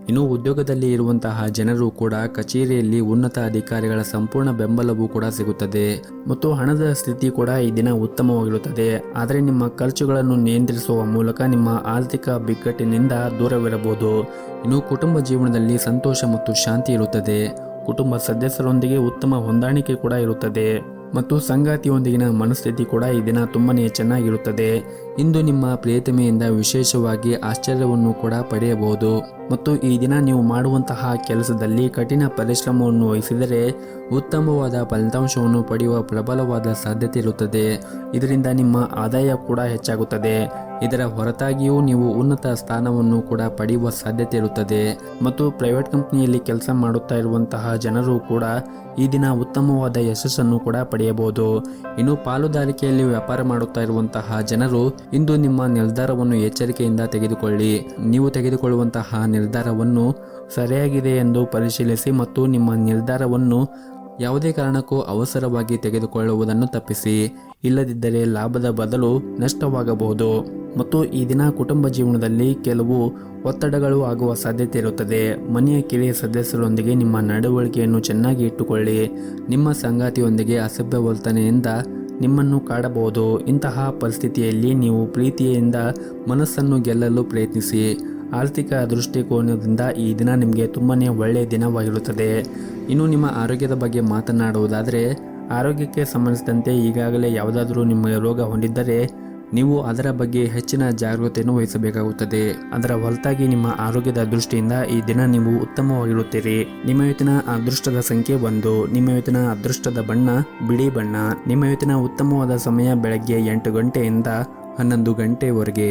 ಇನ್ನು ಉದ್ಯೋಗದಲ್ಲಿ ಇರುವಂತಹ ಜನರು ಕೂಡ ಕಚೇರಿಯಲ್ಲಿ ಉನ್ನತ ಅಧಿಕಾರಿಗಳ ಸಂಪೂರ್ಣ ಬೆಂಬಲವೂ ಕೂಡ ಸಿಗುತ್ತದೆ ಮತ್ತು ಹಣದ ಸ್ಥಿತಿ ಕೂಡ ಈ ದಿನ ಉತ್ತಮವಾಗಿರುತ್ತದೆ. ಆದರೆ ನಿಮ್ಮ ಖರ್ಚುಗಳನ್ನು ನಿಯಂತ್ರಿಸುವ ಮೂಲಕ ನಿಮ್ಮ ಆರ್ಥಿಕ ಬಿಕ್ಕಟ್ಟಿನಿಂದ ದೂರವಿರಬಹುದು. ಇನ್ನು ಕುಟುಂಬ ಜೀವನದಲ್ಲಿ ಸಂತೋಷ ಮತ್ತು ಶಾಂತಿ ಇರುತ್ತದೆ. ಕುಟುಂಬ ಸದಸ್ಯರೊಂದಿಗೆ ಉತ್ತಮ ಹೊಂದಾಣಿಕೆ ಕೂಡ ಇರುತ್ತದೆ ಮತ್ತು ಸಂಗಾತಿಯೊಂದಿಗಿನ ಮನಸ್ಥಿತಿ ಕೂಡ ಈ ದಿನ ತುಂಬಾನೇ ಚೆನ್ನಾಗಿರುತ್ತದೆ. ಇಂದು ನಿಮ್ಮ ಪ್ರಿಯತಮೆಯಿಂದ ವಿಶೇಷವಾಗಿ ಆಶ್ಚರ್ಯವನ್ನು ಕೂಡ ಪಡೆಯಬಹುದು ಮತ್ತು ಈ ದಿನ ನೀವು ಮಾಡುವಂತಹ ಕೆಲಸದಲ್ಲಿ ಕಠಿಣ ಪರಿಶ್ರಮವನ್ನು ವಹಿಸಿದರೆ ಉತ್ತಮವಾದ ಫಲಿತಾಂಶವನ್ನು ಪಡೆಯುವ ಪ್ರಬಲವಾದ ಸಾಧ್ಯತೆ ಇರುತ್ತದೆ. ಇದರಿಂದ ನಿಮ್ಮ ಆದಾಯ ಕೂಡ ಹೆಚ್ಚಾಗುತ್ತದೆ. ಇದರ ಹೊರತಾಗಿಯೂ ನೀವು ಉನ್ನತ ಸ್ಥಾನವನ್ನು ಕೂಡ ಪಡೆಯುವ ಸಾಧ್ಯತೆ ಇರುತ್ತದೆ ಮತ್ತು ಪ್ರೈವೇಟ್ ಕಂಪನಿಯಲ್ಲಿ ಕೆಲಸ ಮಾಡುತ್ತಾ ಇರುವಂತಹ ಜನರು ಕೂಡ ಈ ದಿನ ಉತ್ತಮವಾದ ಯಶಸ್ಸನ್ನು ಕೂಡ ಪಡೆಯಬಹುದು. ಇನ್ನು ಪಾಲುದಾರಿಕೆಯಲ್ಲಿ ವ್ಯಾಪಾರ ಮಾಡುತ್ತಾ ಇರುವಂತಹ ಜನರು ಇಂದು ನಿಮ್ಮ ನಿರ್ಧಾರವನ್ನು ಎಚ್ಚರಿಕೆಯಿಂದ ತೆಗೆದುಕೊಳ್ಳಿ. ನೀವು ತೆಗೆದುಕೊಳ್ಳುವಂತಹ ನಿರ್ಧಾರವನ್ನು ಸರಿಯಾಗಿದೆ ಎಂದು ಪರಿಶೀಲಿಸಿ ಮತ್ತು ನಿಮ್ಮ ನಿರ್ಧಾರವನ್ನು ಯಾವುದೇ ಕಾರಣಕ್ಕೂ ಅವಸರವಾಗಿ ತೆಗೆದುಕೊಳ್ಳುವುದನ್ನು ತಪ್ಪಿಸಿ. ಇಲ್ಲದಿದ್ದರೆ ಲಾಭದ ಬದಲು ನಷ್ಟವಾಗಬಹುದು ಮತ್ತು ಈ ದಿನ ಕುಟುಂಬ ಜೀವನದಲ್ಲಿ ಕೆಲವು ಒತ್ತಡಗಳು ಆಗುವ ಸಾಧ್ಯತೆ ಇರುತ್ತದೆ. ಮನೆಯ ಕಿರಿಯ ಸದಸ್ಯರೊಂದಿಗೆ ನಿಮ್ಮ ನಡವಳಿಕೆಯನ್ನು ಚೆನ್ನಾಗಿ ಇಟ್ಟುಕೊಳ್ಳಿ. ನಿಮ್ಮ ಸಂಗಾತಿಯೊಂದಿಗೆ ಅಸಭ್ಯ ವರ್ತನೆಯಿಂದ ನಿಮ್ಮನ್ನು ಕಾಡಬಹುದು. ಇಂತಹ ಪರಿಸ್ಥಿತಿಯಲ್ಲಿ ನೀವು ಪ್ರೀತಿಯಿಂದ ಮನಸ್ಸನ್ನು ಗೆಲ್ಲಲು ಪ್ರಯತ್ನಿಸಿ. ಆರ್ಥಿಕ ದೃಷ್ಟಿಕೋನದಿಂದ ಈ ದಿನ ನಿಮಗೆ ತುಂಬಾನೇ ಒಳ್ಳೆಯ ದಿನವಾಗಿರುತ್ತದೆ. ಇನ್ನು ನಿಮ್ಮ ಆರೋಗ್ಯದ ಬಗ್ಗೆ ಮಾತನಾಡುವುದಾದರೆ ಆರೋಗ್ಯಕ್ಕೆ ಸಂಬಂಧಿಸಿದಂತೆ ಈಗಾಗಲೇ ಯಾವುದಾದರೂ ನಿಮ್ಮ ರೋಗ ಹೊಂದಿದ್ದರೆ ನೀವು ಅದರ ಬಗ್ಗೆ ಹೆಚ್ಚಿನ ಜಾಗೃತೆಯನ್ನು ವಹಿಸಬೇಕಾಗುತ್ತದೆ. ಅದರ ಹೊರತಾಗಿ ನಿಮ್ಮ ಆರೋಗ್ಯದ ದೃಷ್ಟಿಯಿಂದ ಈ ದಿನ ನೀವು ಉತ್ತಮವಾಗಿರುತ್ತೀರಿ. ನಿಮ್ಮ ಇವತ್ತಿನ ಅದೃಷ್ಟದ ಸಂಖ್ಯೆ 1. ನಿಮ್ಮ ಇವತ್ತಿನ ಅದೃಷ್ಟದ ಬಣ್ಣ ಬಿಳಿ ಬಣ್ಣ. ನಿಮ್ಮ ಇವತ್ತಿನ ಉತ್ತಮವಾದ ಸಮಯ ಬೆಳಗ್ಗೆ 8 ಗಂಟೆಯಿಂದ 11 ಗಂಟೆವರೆಗೆ.